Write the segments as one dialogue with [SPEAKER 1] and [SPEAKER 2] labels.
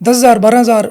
[SPEAKER 1] 10,000 12,000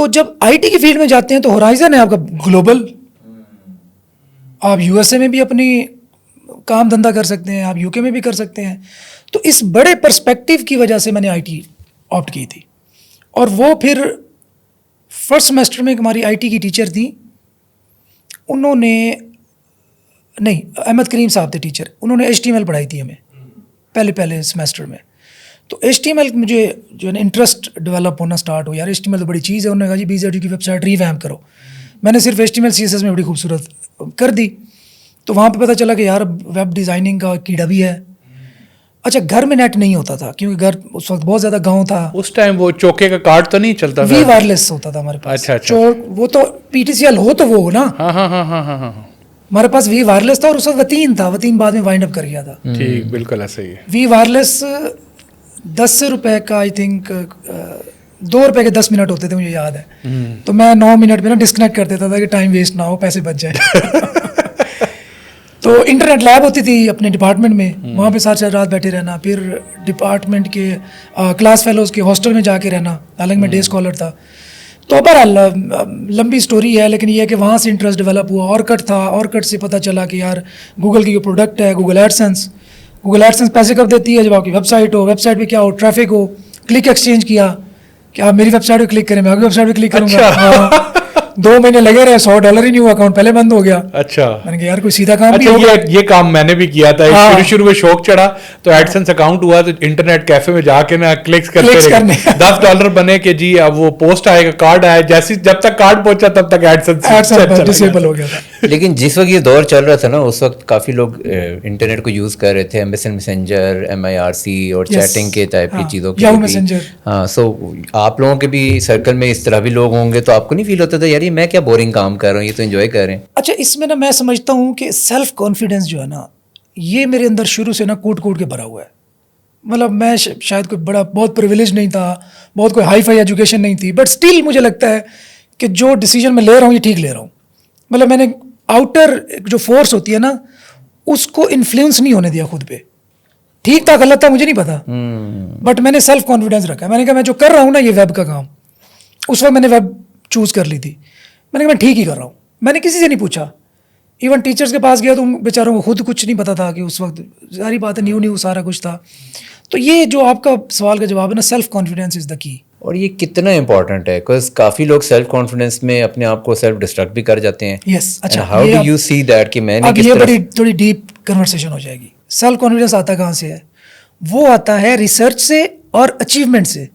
[SPEAKER 1] تو جب IT کی فیلڈ میں جاتے ہیں تو ہورائزن ہے آپ کا گلوبل. آپ USA میں بھی اپنی کام دھندا کر سکتے ہیں, آپ UK میں بھی کر سکتے ہیں. تو اس بڑے پرسپیکٹیو کی وجہ سے میں نے IT آپٹ کی تھی. اور وہ پھر فرسٹ سیمسٹر میں ہماری IT کی ٹیچر تھیں, انہوں نے نہیں احمد کریم صاحب تھے ٹیچر, انہوں نے HTML پڑھائی تھی ہمیں پہلے سیمسٹر میں. تو HTML مجھے جو ہے نا انٹرسٹ ڈیولپ ہونا اسٹارٹ ہو, یار HTML تو بڑی چیز ہے. انہوں نے کہا جی BZD کی ویب سائٹ ریویمپ کرو. میں نے صرف HTML CSS میں بڑی خوبصورت کر دی. تو وہاں پہ پتہ چلا کہ یار ویب ڈیزائننگ کا کیڑا بھی ہے. اچھا گھر میں نیٹ نہیں ہوتا تھا کیونکہ گھر اس وقت بہت زیادہ گاؤں تھا.
[SPEAKER 2] اس ٹائم وہ چوکے کا کارڈ تو نہیں چلتا تھا,
[SPEAKER 1] وی وائرلیس ہوتا تھا ہمارے پاس.
[SPEAKER 2] اچھا
[SPEAKER 1] وہ تو PTCL ہو تو وہ نا,
[SPEAKER 2] ہاں
[SPEAKER 1] ہمارے پاس وی وائرلیس تھا. اور اس وقت وتین تھا, وتین بعد میں وائنڈ اپ کر گیا تھا.
[SPEAKER 2] ٹھیک بالکل ایسا ہی ہے.
[SPEAKER 1] وی وائرلیس 10 روپے کا آئی تھنک 2 روپے کے 10 منٹ ہوتے تھے, مجھے یاد ہے. تو میں 9 منٹ میں نا ڈسکنیکٹ کر دیتا تھا کہ ٹائم ویسٹ نہ ہو, پیسے بچ جائے. تو انٹرنیٹ لیب ہوتی تھی اپنے ڈپارٹمنٹ میں, وہاں پہ ساری رات بیٹھے رہنا. پھر ڈپارٹمنٹ کے کلاس فیلوز کے ہاسٹل میں جا کے رہنا, حالانکہ میں ڈے اسکالر تھا. تو بہرحال لمبی اسٹوری ہے, لیکن یہ ہے کہ وہاں سے انٹرسٹ ڈیولپ ہوا. اورکٹ تھا, اورکٹ سے پتہ چلا کہ یار گوگل کی جو پروڈکٹ ہے گوگل ایڈسنس, گوگل ایڈسنس پیسے کب دیتی ہے, جب آپ کی ویب سائٹ ہو, ویب سائٹ پہ کیا ہو, ٹریفک ہو. کلک ایکسچینج کیا کہ آپ میری ویب سائٹ پہ کلک کریں, میں آپ کی ویب سائٹ پہ کلک کروں گا. 2 مہینے لگے رہے, $100 ہی نہیں ہوا, اکاؤنٹ پہلے بند ہو گیا.
[SPEAKER 2] اچھا
[SPEAKER 1] میں نے کہا یار کوئی سیدھا کام بھی
[SPEAKER 2] اچھا,
[SPEAKER 1] ہوگا.
[SPEAKER 2] یہ کام میں نے بھی کیا تھا. شروع میں شوق چڑھا تو ایڈسنس اکاؤنٹ ہوا تو انٹرنیٹ کیفے میں جا کے نا کلکس کرنے $10 بنے کہ جی اب وہ پوسٹ آئے گا, کارڈ آئے, جیسے جب تک کارڈ پہنچا تب تک ایڈسنس
[SPEAKER 1] ڈسیبل ہو گیا تھا.
[SPEAKER 3] لیکن جس وقت یہ دور چل رہا تھا نا, اس وقت کافی لوگ انٹرنیٹ کو یوز کر رہے تھے, MSN میسنجر, MIRC اور چیٹنگ کے ٹائپ کی چیزوں کے. ہاں, سو آپ لوگوں کے بھی سرکل میں اس طرح بھی لوگ ہوں گے, تو آپ کو نہیں فیل ہوتا تھا یار یہ میں کیا بورنگ کام کر رہا ہوں, یہ تو انجوائے کر رہے ہیں.
[SPEAKER 1] اچھا اس میں نا میں سمجھتا ہوں کہ سیلف کانفیڈنس جو ہے نا, یہ میرے اندر شروع سے نا کوٹ کے بھرا ہوا ہے. مطلب میں شاید کوئی بہت پریویلیج نہیں تھا, بہت کوئی ہائی فائی ایجوکیشن نہیں تھی, بٹ اسٹل مجھے لگتا ہے کہ جو ڈیسیجن میں لے رہا ہوں یہ ٹھیک لے رہا ہوں. مطلب میں نے آؤٹر جو فورس ہوتی ہے نا اس کو انفلوئنس نہیں ہونے دیا خود پہ. ٹھیک تھا غلط تھا مجھے نہیں پتا, بٹ میں نے سیلف کانفیڈنس رکھا. میں نے کہا میں جو کر رہا ہوں نا یہ ویب کا کام, اس وقت میں نے ویب چوز کر لی تھی. میں نے کہا میں ٹھیک ہی کر رہا ہوں. میں نے کسی سے نہیں پوچھا, ایون ٹیچرس کے پاس گیا تو ان بیچاروں کو خود کچھ نہیں پتا تھا کہ اس وقت ساری باتیں نیو سارا کچھ تھا. تو یہ جو آپ کا سوال کا جواب ہے نا, سیلف کانفیڈنس از دا کی.
[SPEAKER 3] اور یہ کتنا امپورٹنٹ ہے, بیکاز کافی لوگ سیلف کانفیڈنس میں اپنے آپ کو سیلف ڈسٹرکٹ بھی کر جاتے ہیں.
[SPEAKER 1] یس. اچھا
[SPEAKER 3] how do you see that کہ میں نے کس طرح,
[SPEAKER 1] تھوڑی ڈیپ کنورسیشن ہو جائے گی. سیلف کانفیڈنس آتا کہاں سے ہے؟ وہ آتا ہے ریسرچ سے اور اچیومنٹ سے.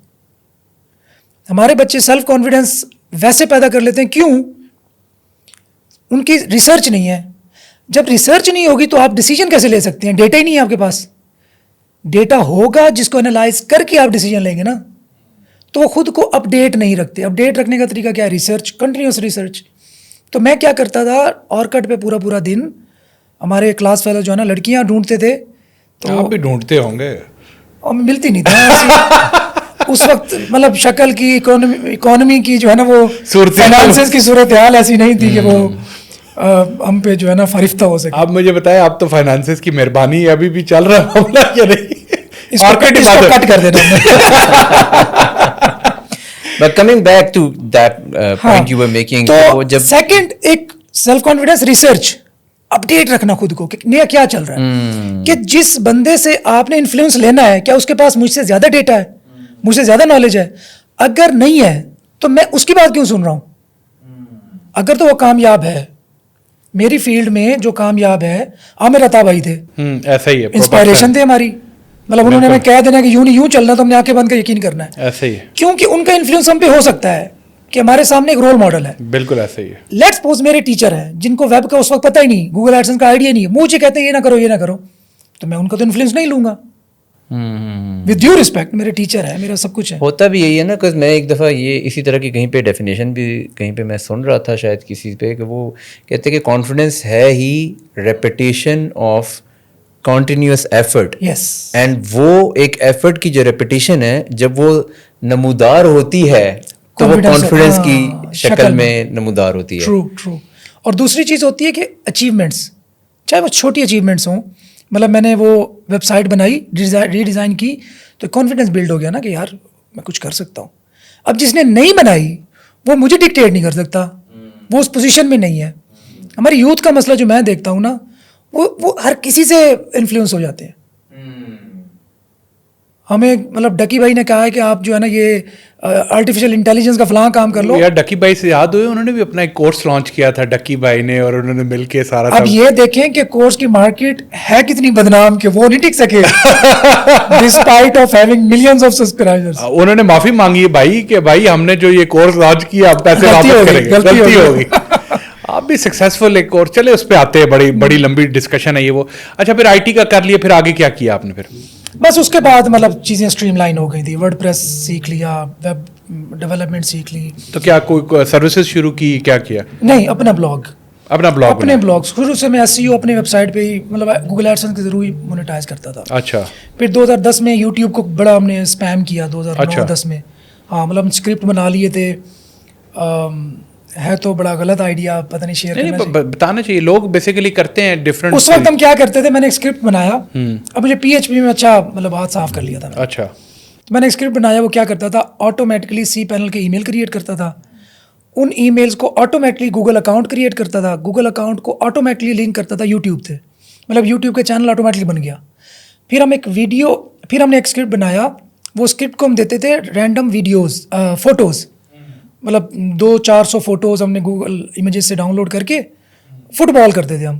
[SPEAKER 1] ہمارے بچے سیلف کانفیڈنس ویسے پیدا کر لیتے ہیں, کیوں؟ ان کی ریسرچ نہیں ہے. جب ریسرچ نہیں ہوگی تو آپ ڈیسیجن کیسے لے سکتے ہیں؟ ڈیٹا ہی نہیں ہے آپ کے پاس. ڈیٹا ہوگا جس کو انالائز کر کے آپ ڈیسیجن لیں گے نا, تو وہ خود کو اپ ڈیٹ نہیں رکھتے. اپ ڈیٹ رکھنے کا طریقہ کیا ہے؟ Research, continuous research. تو میں کیا کرتا تھا, اورکٹ پہ پورا دن ہمارے کلاس فیلو جو ہے نا لڑکیاں ڈھونڈتے تھے. تو
[SPEAKER 2] آپ بھی ڈھونڈتے ہوں گے,
[SPEAKER 1] اور ملتی نہیں تھا اس وقت. مطلب شکل کی اکانومی کی جو ہے نا وہ فائنانسز کی صورتحال ایسی نہیں تھی کہ وہ ہم پہ جو ہے نا فرفتہ ہو سکے.
[SPEAKER 2] آپ مجھے بتائیں, آپ تو فائنانسز کی مہربانی ابھی بھی چل رہا معاملہ یا نہیں؟
[SPEAKER 1] اس کو کٹ کر دینا.
[SPEAKER 3] But coming back to that point you were making,
[SPEAKER 1] تو جب سیکنڈ ایک سیلف کانفیڈنس ریسرچ, اپ ڈیٹ رکھنا خود کو کہ نیا کیا چل رہا ہے, کہ جس بندے سے آپ نے انفلوئنس لینا ہے کیا اس کے پاس مجھ سے زیادہ ڈیٹا ہے, مجھ سے زیادہ نالج ہے؟ اگر نہیں ہے تو میں اس کی بات کیوں سن رہا ہوں؟ اگر تو وہ کامیاب ہے, میری فیلڈ میں جو کامیاب ہے, عامر عطا بھائی تھے,
[SPEAKER 2] ایسا ہی ہے,
[SPEAKER 1] انسپائریشن تھے ہماری. مطلب انہوں نے ہمیں کہہ دینا کہ یوں چلنا تو ہم نے آنکھیں بند کر یقین کرنا ہے.
[SPEAKER 2] ایسا ہی ہے,
[SPEAKER 1] کیونکہ ان کا انفلوئنس ہم پہ ہو سکتا ہے کہ ہمارے سامنے ایک رول ماڈل ہے.
[SPEAKER 2] بالکل ایسا ہی ہے.
[SPEAKER 1] لیٹس سپوز میرے ٹیچر ہیں جن کو ویب کا اس وقت پتہ ہی نہیں, گوگل ایڈسنس کا آئیڈیا نہیں ہے, مجھے کہتے ہیں یہ نہ کرو, تو میں ان کا تو انفلوئنس نہیں لوں گا. ود ڈیو ریسپیکٹ, میرے ٹیچر ہے, میرا سب کچھ ہے.
[SPEAKER 3] ہوتا بھی یہی ہے نا, کہ میں ایک دفعہ یہ اسی طرح کی کہیں پہ ڈیفینیشن بھی کہیں پہ میں سن رہا تھا شاید کسی پہ, کہ وہ کہتے کہ کانفیڈنس ہے ہی repetition of continuous effort.
[SPEAKER 1] Yes.
[SPEAKER 3] And وہ ایک ایفرٹ کی جو ریپیٹیشن ہے, جب وہ نمودار ہوتی ہے تو وہ کانفیڈنس کی شکل میں نمودار ہوتی ہے.
[SPEAKER 1] ٹرو. اور دوسری چیز ہوتی ہے کہ اچیومنٹس, چاہے وہ چھوٹی اچیومنٹس ہوں. مطلب میں نے وہ ویب سائٹ بنائی, ری ڈیزائن کی, تو کانفیڈنس بلڈ ہو گیا نا کہ یار میں کچھ کر سکتا ہوں. اب جس نے نہیں بنائی وہ مجھے ڈکٹیٹ نہیں کر سکتا, وہ اس پوزیشن میں نہیں ہے. ہماری یوتھ کا مسئلہ جو میں دیکھتا ہوں نا, وہ ہر کسی سے انفلوئنس ہو جاتے ہیں. ہمیں مطلب ڈکی بھائی نے کہا ہے کہ آپ جو ہے نا یہ آرٹیفیشیل انٹیلیجنس کا فلاں کام کر لو.
[SPEAKER 2] یار ڈکی بھائی سے یاد ہوئے, انہوں نے بھی اپنا ایک کورس لانچ کیا تھا ڈکی بھائی نے, اور انہوں نے مل کے سارا.
[SPEAKER 1] اب یہ دیکھیں کہ کورس کی مارکیٹ ہے کتنی بدنام کہ وہ نہیں ٹک سکے despite of having millions of subscribers.
[SPEAKER 2] انہوں نے معافی مانگی ہے بھائی کہ بھائی ہم نے جو یہ کورس لانچ کیا آپ پیسے واپس کریں گے, غلطی ہوگی. آپ بھی سکسیزفل ایک کورس, چلے اس پہ آتے ہیں, بڑی لمبی ڈسکشن ہے یہ وہ. اچھا پھر آئی ٹی کا کر لیا, پھر آگے کیا کیا آپ نے پھر؟
[SPEAKER 1] بس اس کے بعد مطلب چیزیں اسٹریم لائن ہو گئی تھی, ورڈ پریس سیکھ لیا, ویب ڈیولپمنٹ سیکھ لی.
[SPEAKER 2] تو کیا کوئی سروسز شروع کی, کیا کیا؟
[SPEAKER 1] نہیں, اپنا بلاگ,
[SPEAKER 2] اپنے
[SPEAKER 1] بلاگس. شروع سے میں SEO اپنے ویب سائٹ پہ ہی مطلب گوگل ایڈسنس کے ذریعے ہی مونیٹائز کرتا تھا.
[SPEAKER 2] اچھا.
[SPEAKER 1] پھر 2010 میں یوٹیوب کو بڑا ہم نے اسپیم کیا 2009-10 میں. ہاں مطلب اسکرپٹ بنا لیے تھے, ہے تو بڑا غلط آئیڈیا, پتہ نہیں شیئر کرنا چاہیے,
[SPEAKER 2] بتانا چاہیے. لوگ بیسیکلی کرتے ہیں ڈفرینٹ.
[SPEAKER 1] اس وقت ہم کیا کرتے تھے, میں نے ایک اسکرپٹ بنایا, اب مجھے PHP میں اچھا مطلب ہاتھ صاف کر لیا تھا.
[SPEAKER 2] اچھا.
[SPEAKER 1] میں نے ایک اسکرپٹ بنایا, وہ کیا کرتا تھا, آٹومیٹکلی cPanel کے ای میل کریٹ کرتا تھا, ان ای میلز کو آٹومیٹکلی گوگل اکاؤنٹ کریٹ کرتا تھا, گوگل اکاؤنٹ کو آٹومیٹکلی لنک کرتا تھا یوٹیوب سے, مطلب یوٹیوب کے چینل آٹومیٹکلی بن گیا. پھر ہم نے ایک اسکرپٹ بنایا, وہ اسکرپٹ کو ہم دیتے تھے رینڈم ویڈیوز, فوٹوز, مطلب 200-400 فوٹوز ہم نے گوگل امیجز سے ڈاؤن لوڈ کر کے فٹ بال کرتے تھے ہم,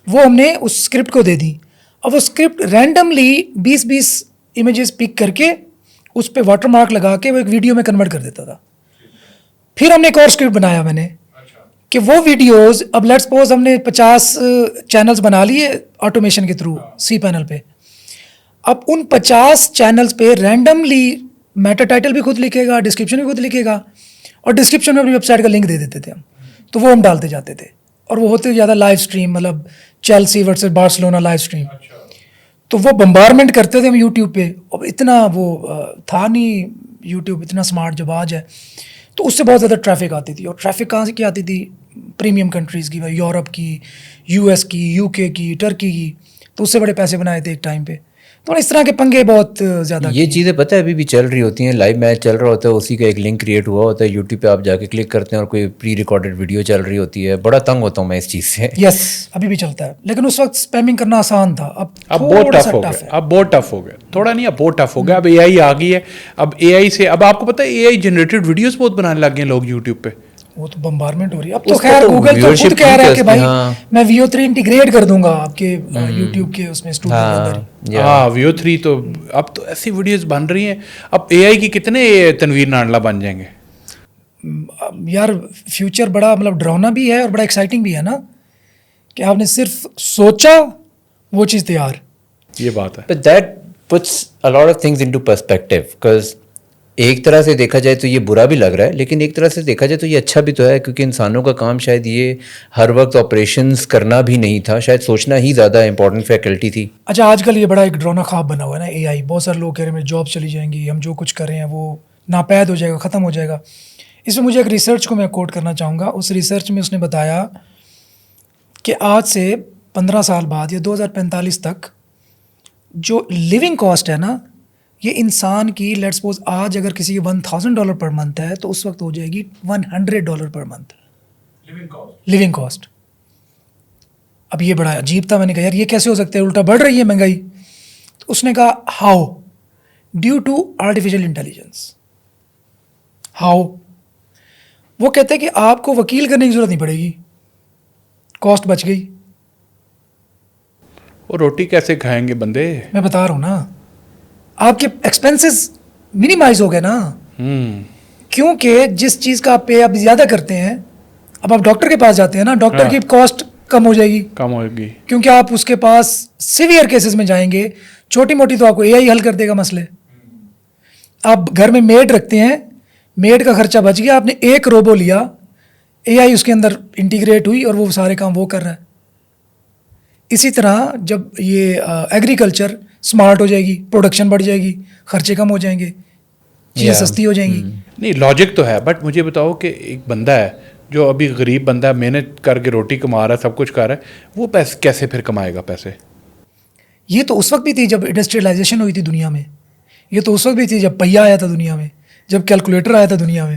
[SPEAKER 1] وہ ہم نے اس اسکرپٹ کو دے دی. اب وہ اسکرپٹ رینڈملی 20-20 امیجز پک کر کے اس پہ واٹر مارک لگا کے وہ ایک ویڈیو میں کنورٹ کر دیتا تھا. پھر ہم نے ایک اور اسکرپٹ بنایا میں نے کہ وہ ویڈیوز, اب لیٹس سپوز ہم نے 50 چینلز بنا لیے آٹومیشن کے تھرو cPanel پہ, اب ان 50 چینلز پہ رینڈملی میٹا ٹائٹل بھی خود لکھے گا, ڈسکرپشن بھی خود لکھے گا, اور ڈسکرپشن میں اپنی ویب سائٹ کا لنک دے دیتے تھے ہم, تو وہ ہم ڈالتے جاتے تھے. اور وہ ہوتے زیادہ لائیو اسٹریم, مطلب Chelsea versus Barcelona live stream, تو وہ بمبارمنٹ کرتے تھے ہم یوٹیوب پہ. اب اتنا وہ تھا نہیں یوٹیوب اتنا اسمارٹ جب آج ہے, تو اس سے بہت زیادہ ٹریفک آتی تھی. اور ٹریفک کہاں سے کی آتی تھی, پریمیم کنٹریز کی, یورپ کی, US کی, UK کی, ٹرکی کی, تو اس سے بڑے پیسے بنائے تھے ایک ٹائم پہ. تو اس طرح کے پنگے بہت زیادہ.
[SPEAKER 3] یہ چیزیں پتہ ہے ابھی بھی چل رہی ہوتی ہیں, لائیو میچ چل رہا ہوتا ہے, اسی کا ایک لنک کریٹ ہوا ہوتا ہے یوٹیوب پہ, آپ جا کے کلک کرتے ہیں اور کوئی پری ریکارڈڈ ویڈیو چل رہی ہوتی ہے. بڑا تنگ ہوتا ہوں میں اس چیز سے.
[SPEAKER 1] یس, ابھی بھی چلتا ہے, لیکن اس وقت اسپیمنگ کرنا آسان تھا,
[SPEAKER 2] اب بہت ٹف ہو گیا. اب بہت ٹف ہو گیا, تھوڑا نہیں, اب بہت ٹف ہو گیا. اب AI آ گئی ہے, اب AI سے, اب آپ کو پتہ ہے AI جنریٹڈ ویڈیوز بہت بنانے لگ گئے ہیں لوگ یوٹیوب پہ.
[SPEAKER 1] وہ تو بمبارمنٹ ہو رہی ہے. اب تو خیر گوگل تو خود کہہ رہا ہے کہ بھائی میں VO3 انٹیگریٹ کر دوں گا آپ کے یوٹیوب کے اس میں اسٹوڈیو کے اندر.
[SPEAKER 2] ہاں VO3 تو اب تو ایسی ویڈیوز بن رہی ہیں. اب AI کی کتنے تنویر نانڈلا بن جائیں گے
[SPEAKER 1] یار. فیوچر بڑا مطلب ڈراؤنا بھی ہے اور بڑا ایکسائٹنگ بھی ہے نا, کہ آپ نے صرف سوچا وہ چیز تیار.
[SPEAKER 2] یہ بات ہے.
[SPEAKER 3] But that puts a lot of things into perspective, because ایک طرح سے دیکھا جائے تو یہ برا بھی لگ رہا ہے, لیکن ایک طرح سے دیکھا جائے تو یہ اچھا بھی تو ہے, کیونکہ انسانوں کا کام شاید یہ ہر وقت آپریشنز کرنا بھی نہیں تھا, شاید سوچنا ہی زیادہ امپورٹنٹ فیکلٹی تھی.
[SPEAKER 1] اچھا آج کل یہ بڑا ایک ڈراؤنا خواب بنا ہوا ہے نا AI. بہت سارے لوگ کہہ رہے ہیں میری جاب چلی جائیں گی, ہم جو کچھ کر رہے ہیں وہ ناپید ہو جائے گا, ختم ہو جائے گا. اس میں مجھے ایک ریسرچ کو میں کوٹ کرنا چاہوں گا. اس ریسرچ میں اس نے بتایا کہ آج سے 15 سال بعد یا 2045 تک جو لیونگ کاسٹ ہے نا, یہ انسان کی لیٹ سپوز آج اگر کسی کی $1,000 پر منتھ ہے تو اس وقت ہو جائے گی $100 پر منتھ لیونگ کاسٹ. اب یہ بڑا عجیب تھا, میں نے کہا یار یہ کیسے ہو سکتا ہے, الٹا بڑھ رہی ہے مہنگائی. تو اس نے کہا how, due to artificial intelligence. How, وہ کہتے ہیں کہ آپ کو وکیل کرنے کی ضرورت نہیں پڑے گی, کاسٹ بچ گئی.
[SPEAKER 2] وہ روٹی کیسے کھائیں گے بندے,
[SPEAKER 1] میں بتا رہا ہوں نا, آپ کے ایکسپینسز منیمائز ہو گئے نا, کیونکہ جس چیز کا آپ پے آپ زیادہ کرتے ہیں, اب آپ ڈاکٹر کے پاس جاتے ہیں نا, ڈاکٹر کی کاسٹ کم ہو جائے گی, کیونکہ آپ اس کے پاس سیویئر کیسز میں جائیں گے. چھوٹی موٹی تو آپ کو AI حل کر دے گا مسئلے. آپ گھر میں میڈ رکھتے ہیں, میڈ کا خرچہ بچ گیا, آپ نے ایک روبو لیا, AI اس کے اندر انٹیگریٹ ہوئی اور وہ سارے کام وہ کر رہا ہے. اسی طرح جب یہ ایگریکلچر اسمارٹ ہو جائے گی, پروڈکشن بڑھ جائے گی, خرچے کم ہو جائیں گے, چیزیں سستی ہو جائیں گی.
[SPEAKER 2] نہیں لاجک تو ہے, بٹ مجھے بتاؤ کہ ایک بندہ ہے جو ابھی غریب بندہ ہے, محنت کر کے روٹی کما رہا ہے, سب کچھ کر رہا ہے, وہ پیسے کیسے پھر کمائے گا پیسے؟
[SPEAKER 1] یہ تو اس وقت بھی تھی جب انڈسٹریلائزیشن ہوئی تھی دنیا میں, یہ تو اس وقت بھی تھی جب پہیا آیا تھا دنیا میں, جب کیلکولیٹر آیا تھا دنیا میں.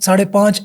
[SPEAKER 1] 5.5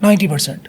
[SPEAKER 1] 90%।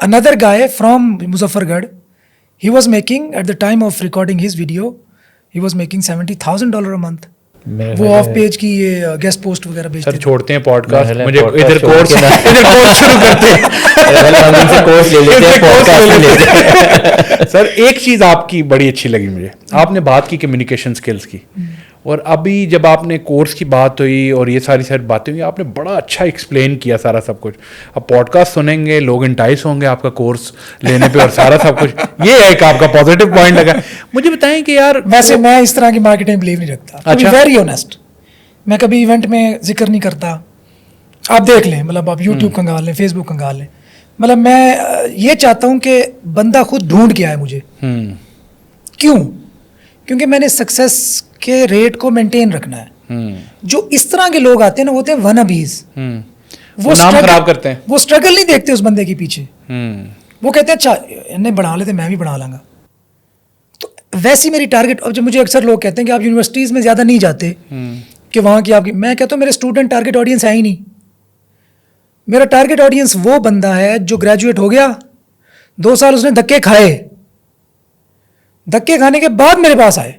[SPEAKER 1] Another guy from Muzaffargarh, he was making at the time of recording his video, he was making $70,000 a month. وہ آف پیج کی یہ گیسٹ پوسٹ وغیرہ بھیجتے
[SPEAKER 2] سر
[SPEAKER 1] ہیں.
[SPEAKER 2] چھوڑتے ہیں پوڈ کاسٹ,
[SPEAKER 3] محل ہے
[SPEAKER 2] مجھے
[SPEAKER 3] podcast
[SPEAKER 2] ادھر
[SPEAKER 3] چھوڑ
[SPEAKER 2] کورس
[SPEAKER 3] کے نا.
[SPEAKER 2] ادھر کورس شروع کرتے ہیں.
[SPEAKER 3] ہم ان سے کورس لے لیتے ہیں, podcast لے لیتے ہیں.
[SPEAKER 2] سر ایک چیز آپ کی بڑی اچھی لگی مجھے, آپ نے بات کی کمیونیکیشن سکلز کی, اور ابھی جب آپ نے کورس کی بات ہوئی اور یہ ساری باتیں ہوئی, آپ نے بڑا اچھا ایکسپلین کیا سارا سب کچھ. اب پوڈ کاسٹ سنیں گے لوگ انٹائس ہوں گے آپ کا کورس لینے پہ اور سارا سب کچھ, یہ ایک آپ کا پازیٹیو پوائنٹ لگا. مجھے بتائیں کہ یار
[SPEAKER 1] ویسے میں اس طرح کی مارکیٹنگ بلیو نہیں رکھتا,
[SPEAKER 2] اچھا,
[SPEAKER 1] ویری آنیسٹ. میں کبھی ایونٹ میں ذکر نہیں کرتا. آپ دیکھ لیں, مطلب آپ یوٹیوب کنگال لیں, فیس بک کنگال لیں, مطلب میں یہ چاہتا ہوں کہ بندہ خود ڈھونڈ کے آئے مجھے. کیوں؟ کیونکہ میں نے سکسیس کے ریٹ کو مینٹین رکھنا ہے. جو اس طرح کے لوگ آتے ہیں نا, وہ ہوتے ہیں ون ابیز. وہ
[SPEAKER 2] نام خراب کرتے ہیں,
[SPEAKER 1] وہ اسٹرگل نہیں دیکھتے اس بندے کے پیچھے. وہ کہتے ہیں اچھا انہیں بڑھا لیتے, میں بھی بڑھا لوں گا. تو ویسی میری ٹارگیٹ. اب جب مجھے اکثر لوگ کہتے ہیں کہ آپ یونیورسٹیز میں زیادہ نہیں جاتے کہ وہاں کی آپ کی, میں کہتا ہوں میرے اسٹوڈنٹ ٹارگیٹ آڈینس ہے ہی نہیں. میرا ٹارگیٹ آڈینس وہ بندہ ہے جو گریجویٹ ہو گیا, 2 سال اس نے دھکے کھائے, دھکے کھانے کے بعد میرے پاس آئے.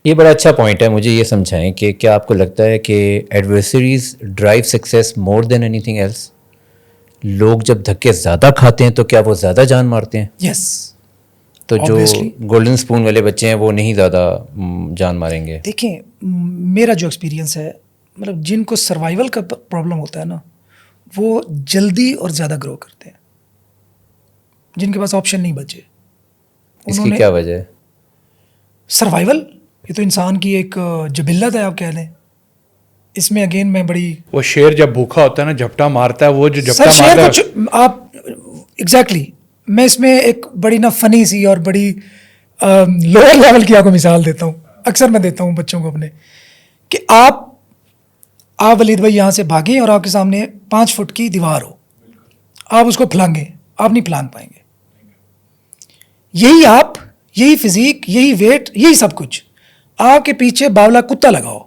[SPEAKER 3] یہ بڑا اچھا پوائنٹ ہے. مجھے یہ سمجھائیں کہ کیا آپ کو لگتا ہے کہ ایڈورسریز ڈرائیو سکسیس مور دین اینی تھنگ ایلس؟ لوگ جب دھکے زیادہ کھاتے ہیں تو کیا وہ زیادہ جان مارتے ہیں؟
[SPEAKER 1] یس.
[SPEAKER 3] تو جو گولڈن اسپون والے بچے ہیں وہ نہیں زیادہ جان ماریں گے.
[SPEAKER 1] دیکھیں میرا جو ایکسپیرینس ہے, مطلب جن کو سروائیول کا پرابلم ہوتا ہے نا, وہ جلدی اور زیادہ گرو کرتے ہیں. جن کے پاس آپشن نہیں بچے.
[SPEAKER 3] اس کی کیا وجہ ہے؟
[SPEAKER 1] سروائیول, یہ تو انسان کی ایک جبلت ہے آپ کہہ لیں. اس میں اگین میں بڑی,
[SPEAKER 2] وہ شیر جب بھوکا ہوتا ہے نا جھپٹا مارتا ہے, وہ جو جھپٹا
[SPEAKER 1] سر شیئر
[SPEAKER 2] مارتا ہے
[SPEAKER 1] کچھ آپ ایگزیکٹلی. میں اس میں ایک بڑی نا فنی سی اور بڑی لوور لیول کی آپ کو مثال دیتا ہوں. اکثر میں دیتا ہوں بچوں کو اپنے, کہ آپ ولید بھائی یہاں سے بھاگیں اور آپ کے سامنے 5 فٹ کی دیوار ہو, آپ اس کو پھلانگیں, آپ نہیں پھلانگ پائیں گے. یہی آپ, یہی فزیک, یہی ویٹ, یہی سب کچھ, آپ کے پیچھے باولا کتا لگاؤ,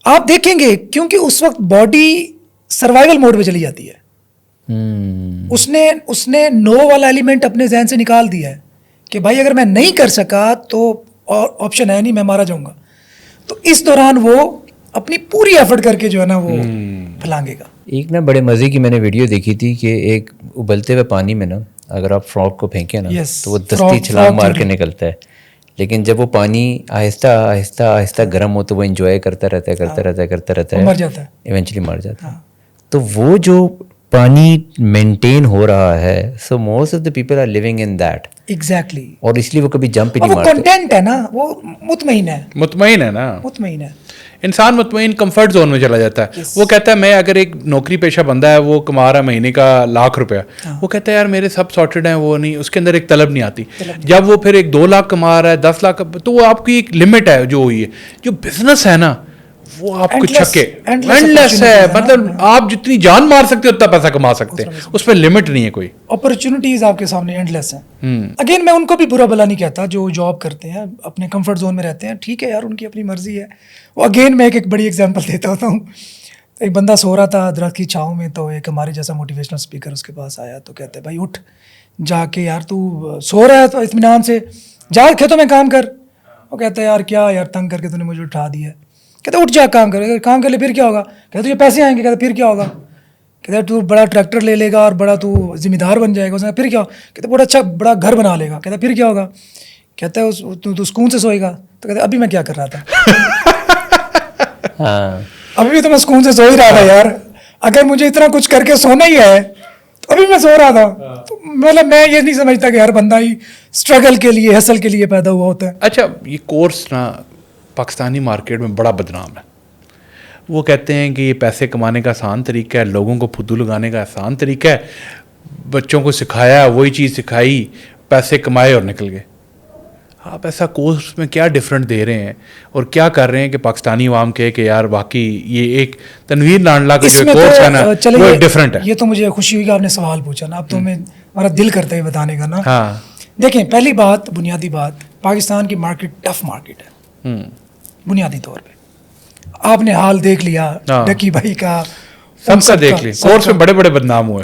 [SPEAKER 1] آپ دیکھیں گے, کیونکہ اس وقت باڈی سروائیول موڈ پہ چلی جاتی ہے. اس نے نو والا ایلیمنٹ اپنے ذہن سے نکال دیا ہے کہ بھائی اگر میں نہیں کر سکا تو آپشن ہے نہیں, میں مارا جاؤں گا. تو اس دوران وہ اپنی پوری ایفرٹ کر کے جو ہے نا وہ پھلانگے گا.
[SPEAKER 3] ایک نا بڑے مزے کی میں نے ویڈیو دیکھی تھی کہ ایک ابلتے ہوئے پانی میں نا اگر آپ فراگ کو پھینکیں نا تو وہ دستی چھلانگ مار کے نکلتا ہے, لیکن جب وہ پانی آہستہ آہستہ آہستہ گرم ہو تو وہ انجوائے کرتا رہتا ہے,
[SPEAKER 1] مر جاتا ہے,
[SPEAKER 3] ایونچولی مر جاتا ہے. تو وہ جو پانی مینٹین ہو رہا ہے, so most of the people are living in that.
[SPEAKER 1] Exactly.
[SPEAKER 3] اور اس لیے وہ کبھی جمپ ہی نہیں
[SPEAKER 1] وہ
[SPEAKER 3] مارتے.
[SPEAKER 1] کنٹینٹ ہے نا, وہ مطمئن ہے
[SPEAKER 2] نا,
[SPEAKER 1] مطمئن ہے.
[SPEAKER 2] انسان مطمئن کمفرٹ زون میں چلا جاتا ہے. وہ کہتا ہے میں اگر ایک نوکری پیشہ بندہ ہے, وہ کما رہا ہے مہینے کا 1,00,000 روپیہ, وہ کہتا ہے یار میرے سب سارٹیڈ ہیں, وہ نہیں, اس کے اندر ایک طلب نہیں آتی. جب وہ پھر ایک 2 لاکھ کما رہا ہے, 10 لاکھ, تو وہ آپ کی ایک لمٹ ہے جو ہوئی ہے. جو بزنس ہے نا وہ آپ کو چھکے اینڈلیس ہے, مطلب آپ جتنی جان مار سکتے اتنا پیسہ کما سکتے ہیں, اس پہ لمٹ نہیں ہے کوئی.
[SPEAKER 1] اپرچونیٹیز آپ کے سامنے اینڈلیس ہیں. اگین میں ان کو بھی برا بلا نہیں کہتا جو جاب کرتے ہیں, اپنے کمفرٹ زون میں رہتے ہیں, ٹھیک ہے یار, ان کی اپنی مرضی ہے. وہ اگین میں ایک بڑی ایگزامپل دیتا ہوتا ہوں. ایک بندہ سو رہا تھا درخت کی چھاؤں میں, تو ایک ہمارے جیسا موٹیویشنل اسپیکر اس کے پاس آیا, تو کہتے ہیں بھائی اٹھ جا کے, یار تو سو رہا ہے تو اطمینان سے جا کھیتوں میں کام کر. وہ کہتا ہے یار کیا یار, تنگ کر کے تو نے مجھے اٹھا دیا. کہتے اٹھ جا کام کر, کام کر لے پھر کیا ہوگا. کہتے تجھے پیسے آئیں گے. کہتے پھر کیا ہوگا. کہتے تو بڑا ٹریکٹر لے لے گا اور بڑا تو ذمہ دار بن جائے گا. اس نے پھر کیا ہوگا. کہتے بڑا اچھا بڑا گھر بنا لے گا. کہتا پھر کیا ہوگا. کہتا ہے تو سکون سے سوئے گا. تو کہتے ابھی میں کیا کر رہا تھا, ابھی بھی تو میں سکون سے سو ہی رہا تھا یار. اگر مجھے اتنا کچھ کر کے سونا ہی ہے تو ابھی میں سو رہا تھا. تو مطلب میں یہ نہیں سمجھتا کہ ہر بندہ ہی اسٹرگل کے لیے, ہسل کے لیے پیدا ہوا ہوتا ہے.
[SPEAKER 2] اچھا یہ کورس نا پاکستانی مارکیٹ میں بڑا بدنام ہے. وہ کہتے ہیں کہ یہ پیسے کمانے کا آسان طریقہ ہے, لوگوں کو پھدو لگانے کا آسان طریقہ ہے, بچوں کو سکھایا وہی چیز سکھائی, پیسے کمائے اور نکل گئے. آپ ایسا کورس میں کیا ڈفرینٹ دے رہے ہیں اور کیا کر رہے ہیں کہ پاکستانی عوام کہے کہ یار واقعی یہ ایک تنویر نانڈلا کا جو کورس ہے نا وہ ڈفرینٹ ہے.
[SPEAKER 1] یہ تو مجھے خوشی ہوئی کہ آپ نے سوال پوچھا نا, اب تو ہمارا دل کرتا ہے بتانے کا نا.
[SPEAKER 2] ہاں
[SPEAKER 1] دیکھیں پہلی بات, بنیادی بات, پاکستان کی مارکیٹ ٹف مارکیٹ ہے بنیادی طور پہ. آپ نے حال دیکھ لیا ڈکی بھائی کا,
[SPEAKER 2] سب کا دیکھ لیا. کورس میں بڑے بڑے بدنام ہوئے.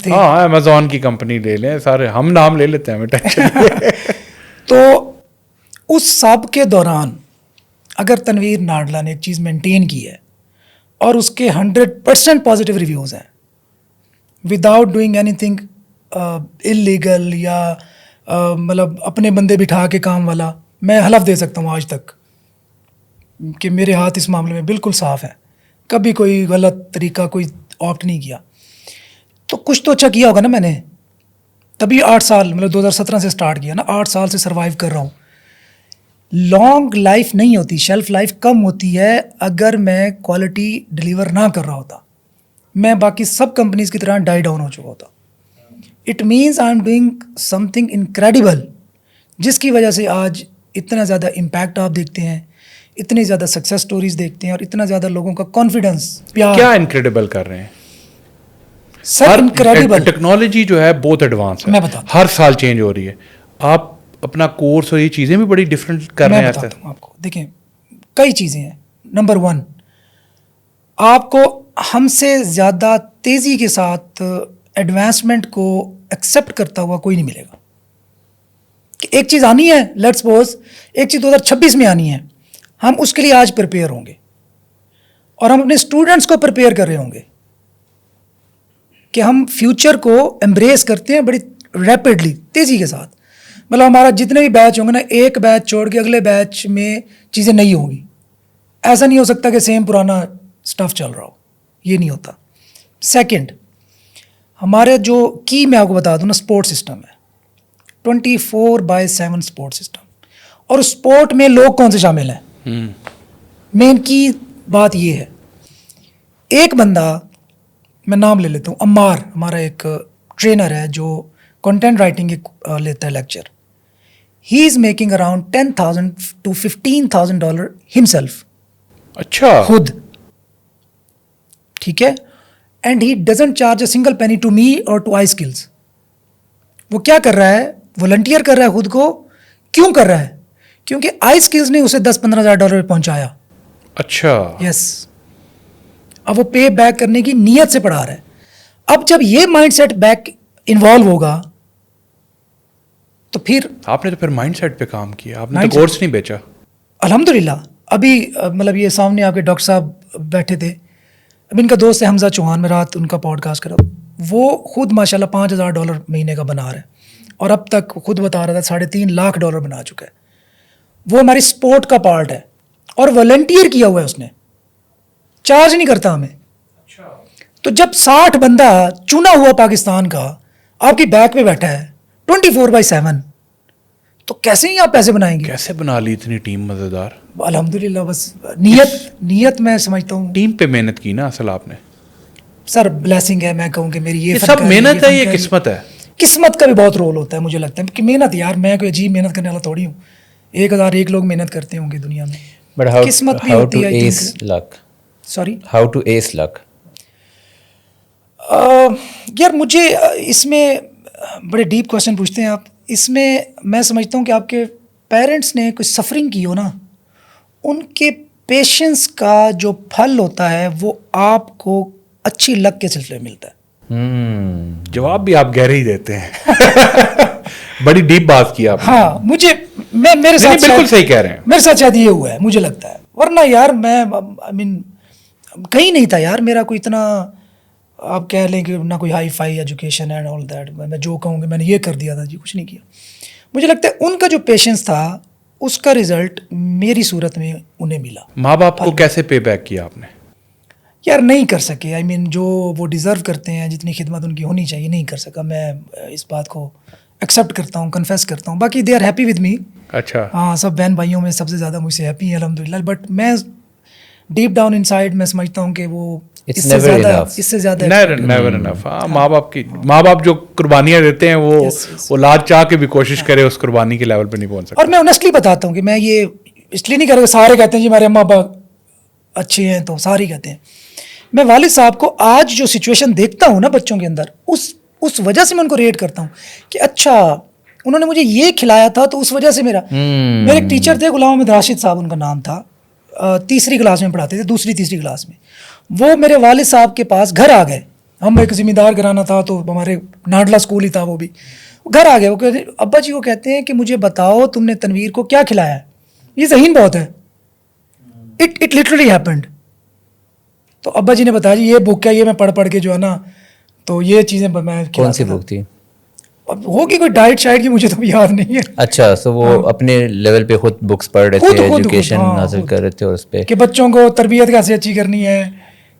[SPEAKER 1] تھے.
[SPEAKER 2] ہاں امیزون کی کمپنی لے لیں, سارے ہم نام لے لیتے ہیں, ہمیں ٹینشن نہیں ہے.
[SPEAKER 1] تو اس سب کے دوران اگر تنویر ناڈلا نے ایک چیز مینٹین کی ہے اور اس کے 100% پازیٹیو ریویوز ہیں without doing any thing illegal یا مطلب اپنے بندے بٹھا کے کام والا, میں حلف دے سکتا ہوں آج تک کہ میرے ہاتھ اس معاملے میں بالکل صاف ہیں, کبھی کوئی غلط طریقہ کوئی آپٹ نہیں کیا. تو کچھ تو اچھا کیا ہوگا نا میں نے, تبھی 8 سال مطلب 2017 سے سٹارٹ کیا نا, 8 سال سے سروائیو کر رہا ہوں. لانگ لائف نہیں ہوتی, شیلف لائف کم ہوتی ہے اگر میں کوالٹی ڈلیور نہ کر رہا ہوتا. میں باقی سب کمپنیز کی طرح ڈائی ڈاؤن ہو چکا ہوتا. It means I am doing some thing incredible, جس کی وجہ سے آج اتنا زیادہ امپیکٹ آپ دیکھتے ہیں, اتنی زیادہ سکسیس سٹوریز دیکھتے ہیں, اور اتنا زیادہ لوگوں کا کانفیڈنس, پیار.
[SPEAKER 2] کیا انکریڈیبل کر رہے ہیں
[SPEAKER 1] سر انکریڈیبل.
[SPEAKER 2] ٹیکنالوجی جو ہے بہت ایڈوانس ہے,
[SPEAKER 1] میں بتاتا ہوں.
[SPEAKER 2] ہر سال چینج ہو رہی ہے. آپ اپنا کورس اور یہ چیزیں بھی بڑی ڈفرینٹ کر رہے ہیں.
[SPEAKER 1] میں بتاتا ہوں آپ کو, دیکھیں کئی چیزیں ہیں. نمبر 1, آپ کو ہم سے زیادہ تیزی کے ساتھ ایڈوانسمنٹ کو ایکسیپٹ کرتا ہوا کوئی نہیں ملے گا. کہ ایک چیز آنی ہے, لیٹ سپوز ایک چیز 2026 میں آنی ہے, ہم اس کے لیے آج پریپیئر ہوں گے اور ہم اپنے اسٹوڈنٹس کو پریپیئر کر رہے ہوں گے کہ ہم فیوچر کو ایمبریس کرتے ہیں بڑی ریپڈلی, تیزی کے ساتھ. مطلب ہمارا جتنے بھی بیچ ہوں گے نا, ایک بیچ چھوڑ کے اگلے بیچ میں چیزیں نہیں ہوں گی. ایسا نہیں ہو سکتا کہ سیم پرانا اسٹف چل رہا ہو, یہ نہیں ہوتا. سیکنڈ, ہمارے جو کی میں آپ کو بتا دوں نا, سپورٹ سسٹم ہے 24/7 سپورٹ سسٹم. اور سپورٹ میں لوگ کون سے شامل ہیں؟ مین کی بات یہ ہے, ایک بندہ میں نام لے لیتا ہوں, عمار, ہمارا ایک ٹرینر ہے جو کنٹینٹ رائٹنگ لیتا ہے lecture. He is making around $10,000 to $15,000 himself.
[SPEAKER 2] اچھا,
[SPEAKER 1] خود, ٹھیک ہے. And he doesn't charge a single penny to me اور ٹو آئی اسکلز. وہ کیا کر رہا ہے, والنٹیئر کر رہا ہے خود کو. کیوں کر رہا ہے؟ کیونکہ آئی اسکلز نے اسے $10,000-15,000 پہ پہنچایا.
[SPEAKER 2] اچھا,
[SPEAKER 1] یس. اب وہ پے بیک کرنے کی نیت سے پڑھا رہا ہے. اب جب یہ مائنڈ سیٹ بیک انوالو ہوگا تو پھر
[SPEAKER 2] آپ نے تو پھر مائنڈ سیٹ پہ کام کیا, آپ نے تو کورس نہیں بیچا.
[SPEAKER 1] الحمدللہ. ابھی مطلب یہ سامنے آپ کے ڈاکٹر صاحب بیٹھے تھے, اب ان کا دوست ہے حمزہ چوہان, میں رات ان کا پوڈ کاسٹ کرا, وہ خود ماشاءاللہ $5,000 مہینے کا بنا رہا ہے, اور اب تک خود بتا رہا تھا $3.5 لاکھ بنا چکا ہے. وہ ہماری سپورٹ کا پارٹ ہے, اور والنٹیئر کیا ہوا ہے اس نے, چارج نہیں کرتا ہمیں. تو جب 60 بندہ چنا ہوا پاکستان کا آپ کی بیک پہ بیٹھا ہے 24/7, تو کیسے ہی آپ پیسے بنائیں گے؟
[SPEAKER 2] کیسے بنا لی اتنی ٹیم مزیدار؟
[SPEAKER 1] الحمدللہ. بس نیت میں سمجھتا ہوں
[SPEAKER 2] ٹیم پہ محنت کی نا اصل آپ نے.
[SPEAKER 1] سر بلیسنگ ہے, میں کہوں کہ میری
[SPEAKER 2] یہ سب محنت ہے, یہ قسمت ہے.
[SPEAKER 1] قسمت کا بھی بہت رول ہوتا ہے مجھے لگتا ہے, کہ محنت یار, میں کوئی عجیب محنت کرنے والا تھوڑی ہوں. 1001 لوگ محنت کرتے ہوں گے دنیا میں, قسمت بھی ہوتی ہے. Sorry,
[SPEAKER 3] how to ace luck.
[SPEAKER 1] یار مجھے اس میں بڑے ڈیپ کوشچن پوچھتے ہیں آپ. اس میں میں سمجھتا ہوں کہ آپ کے پیرنٹس نے کوئی سفرنگ کی ہو نا, ان کے پیشنس کا جو پھل ہوتا ہے وہ آپ کو اچھی لک کے سلسلے میں ملتا ہے.
[SPEAKER 2] جواب بھی آپ گہرے ہی دیتے ہیں. بڑی ڈیپ بات کی آپ.
[SPEAKER 1] ہاں, مجھے میرے ساتھ
[SPEAKER 2] بالکل صحیح کہہ رہے ہیں.
[SPEAKER 1] میرے ساتھ شاید یہ ہوا ہے مجھے لگتا ہے, ورنہ یار میں کہیں نہیں تھا یار میرا کوئی اتنا, آپ کہہ لیں کہ نہ کوئی hi fi education and all that. میں جو کہوں گی میں نے یہ کر دیا تھا, جی کچھ نہیں کیا. مجھے لگتا ہے ان کا جو پیشنس تھا اس کا رزلٹ میری صورت میں انہیں ملا.
[SPEAKER 2] ماں باپ کو کیسے پے بیک کیا آپ نے؟
[SPEAKER 1] یار نہیں کر سکے, آئی مین جو وہ ڈیزرو کرتے ہیں, جتنی خدمت ان کی ہونی چاہیے, نہیں کر سکا. میں اس بات کو ایکسیپٹ کرتا ہوں, کنفیس کرتا ہوں. باقی they are happy with me.
[SPEAKER 2] اچھا,
[SPEAKER 1] ہاں, سب بہن بھائیوں میں سب سے زیادہ مجھ سے ہیپی ہیں الحمدللہ. بٹ میں ڈیپ ڈاؤن ان سائڈ میں سمجھتا ہوں کہ وہ اس سے زیادہ
[SPEAKER 2] نیور انف. ہاں, ماں باپ جو قربانیاں دیتے ہیں وہ لاد چاہ کے بھی کوشش کرے اس قربانی کے لیول پہ نہیں پہنچ سکتا.
[SPEAKER 1] اور میں آنیسٹلی بتاتا ہوں کہ میں یہ اس لیے نہیں کر رہا, سارے کہتے ہیں جی ہمارے اماں ابا اچھے ہیں, تو سارے کہتے ہیں. میں والد صاحب کو آج جو سچویشن دیکھتا ہوں نا بچوں کے اندر, اس وجہ سے میں ان کو ریٹ کرتا ہوں کہ اچھا انہوں نے مجھے یہ کھلایا تھا, تو اس وجہ سے میرے ایک ٹیچر تھے غلام احمد راشد صاحب ان کا نام تھا, 3ری کلاس میں پڑھاتے تھے, 2ری 3ری کلاس میں. وہ میرے والد صاحب کے پاس گھر آ گئے. ہم ایک زمیندار گھرانہ تھا تو ہمارے ناڈلا اسکول ہی تھا, وہ بھی گھر آ گئے. وہ کہتے ابا جی, وہ کہتے ہیں کہ مجھے بتاؤ تم نے تنویر کو کیا کھلایا ہے, یہ ذہین بہت ہے. It literally happened. تو ابا جی نے بتایا جی یہ بک ہے, یہ میں پڑھ کے جو ہے نا تو یہ چیزیں میں.
[SPEAKER 3] کون سی بک تھی؟
[SPEAKER 1] اب ہوگی کوئی ڈائٹ شائٹ کی, مجھے تو یاد نہیں ہے.
[SPEAKER 3] اچھا, تو وہ اپنے لیول پہ خود بکس پڑھ رہے تھے, ایجوکیشن حاصل کر رہے تھے, اور اس پہ
[SPEAKER 1] کہ بچوں کو تربیت کیسے اچھی کرنی ہے,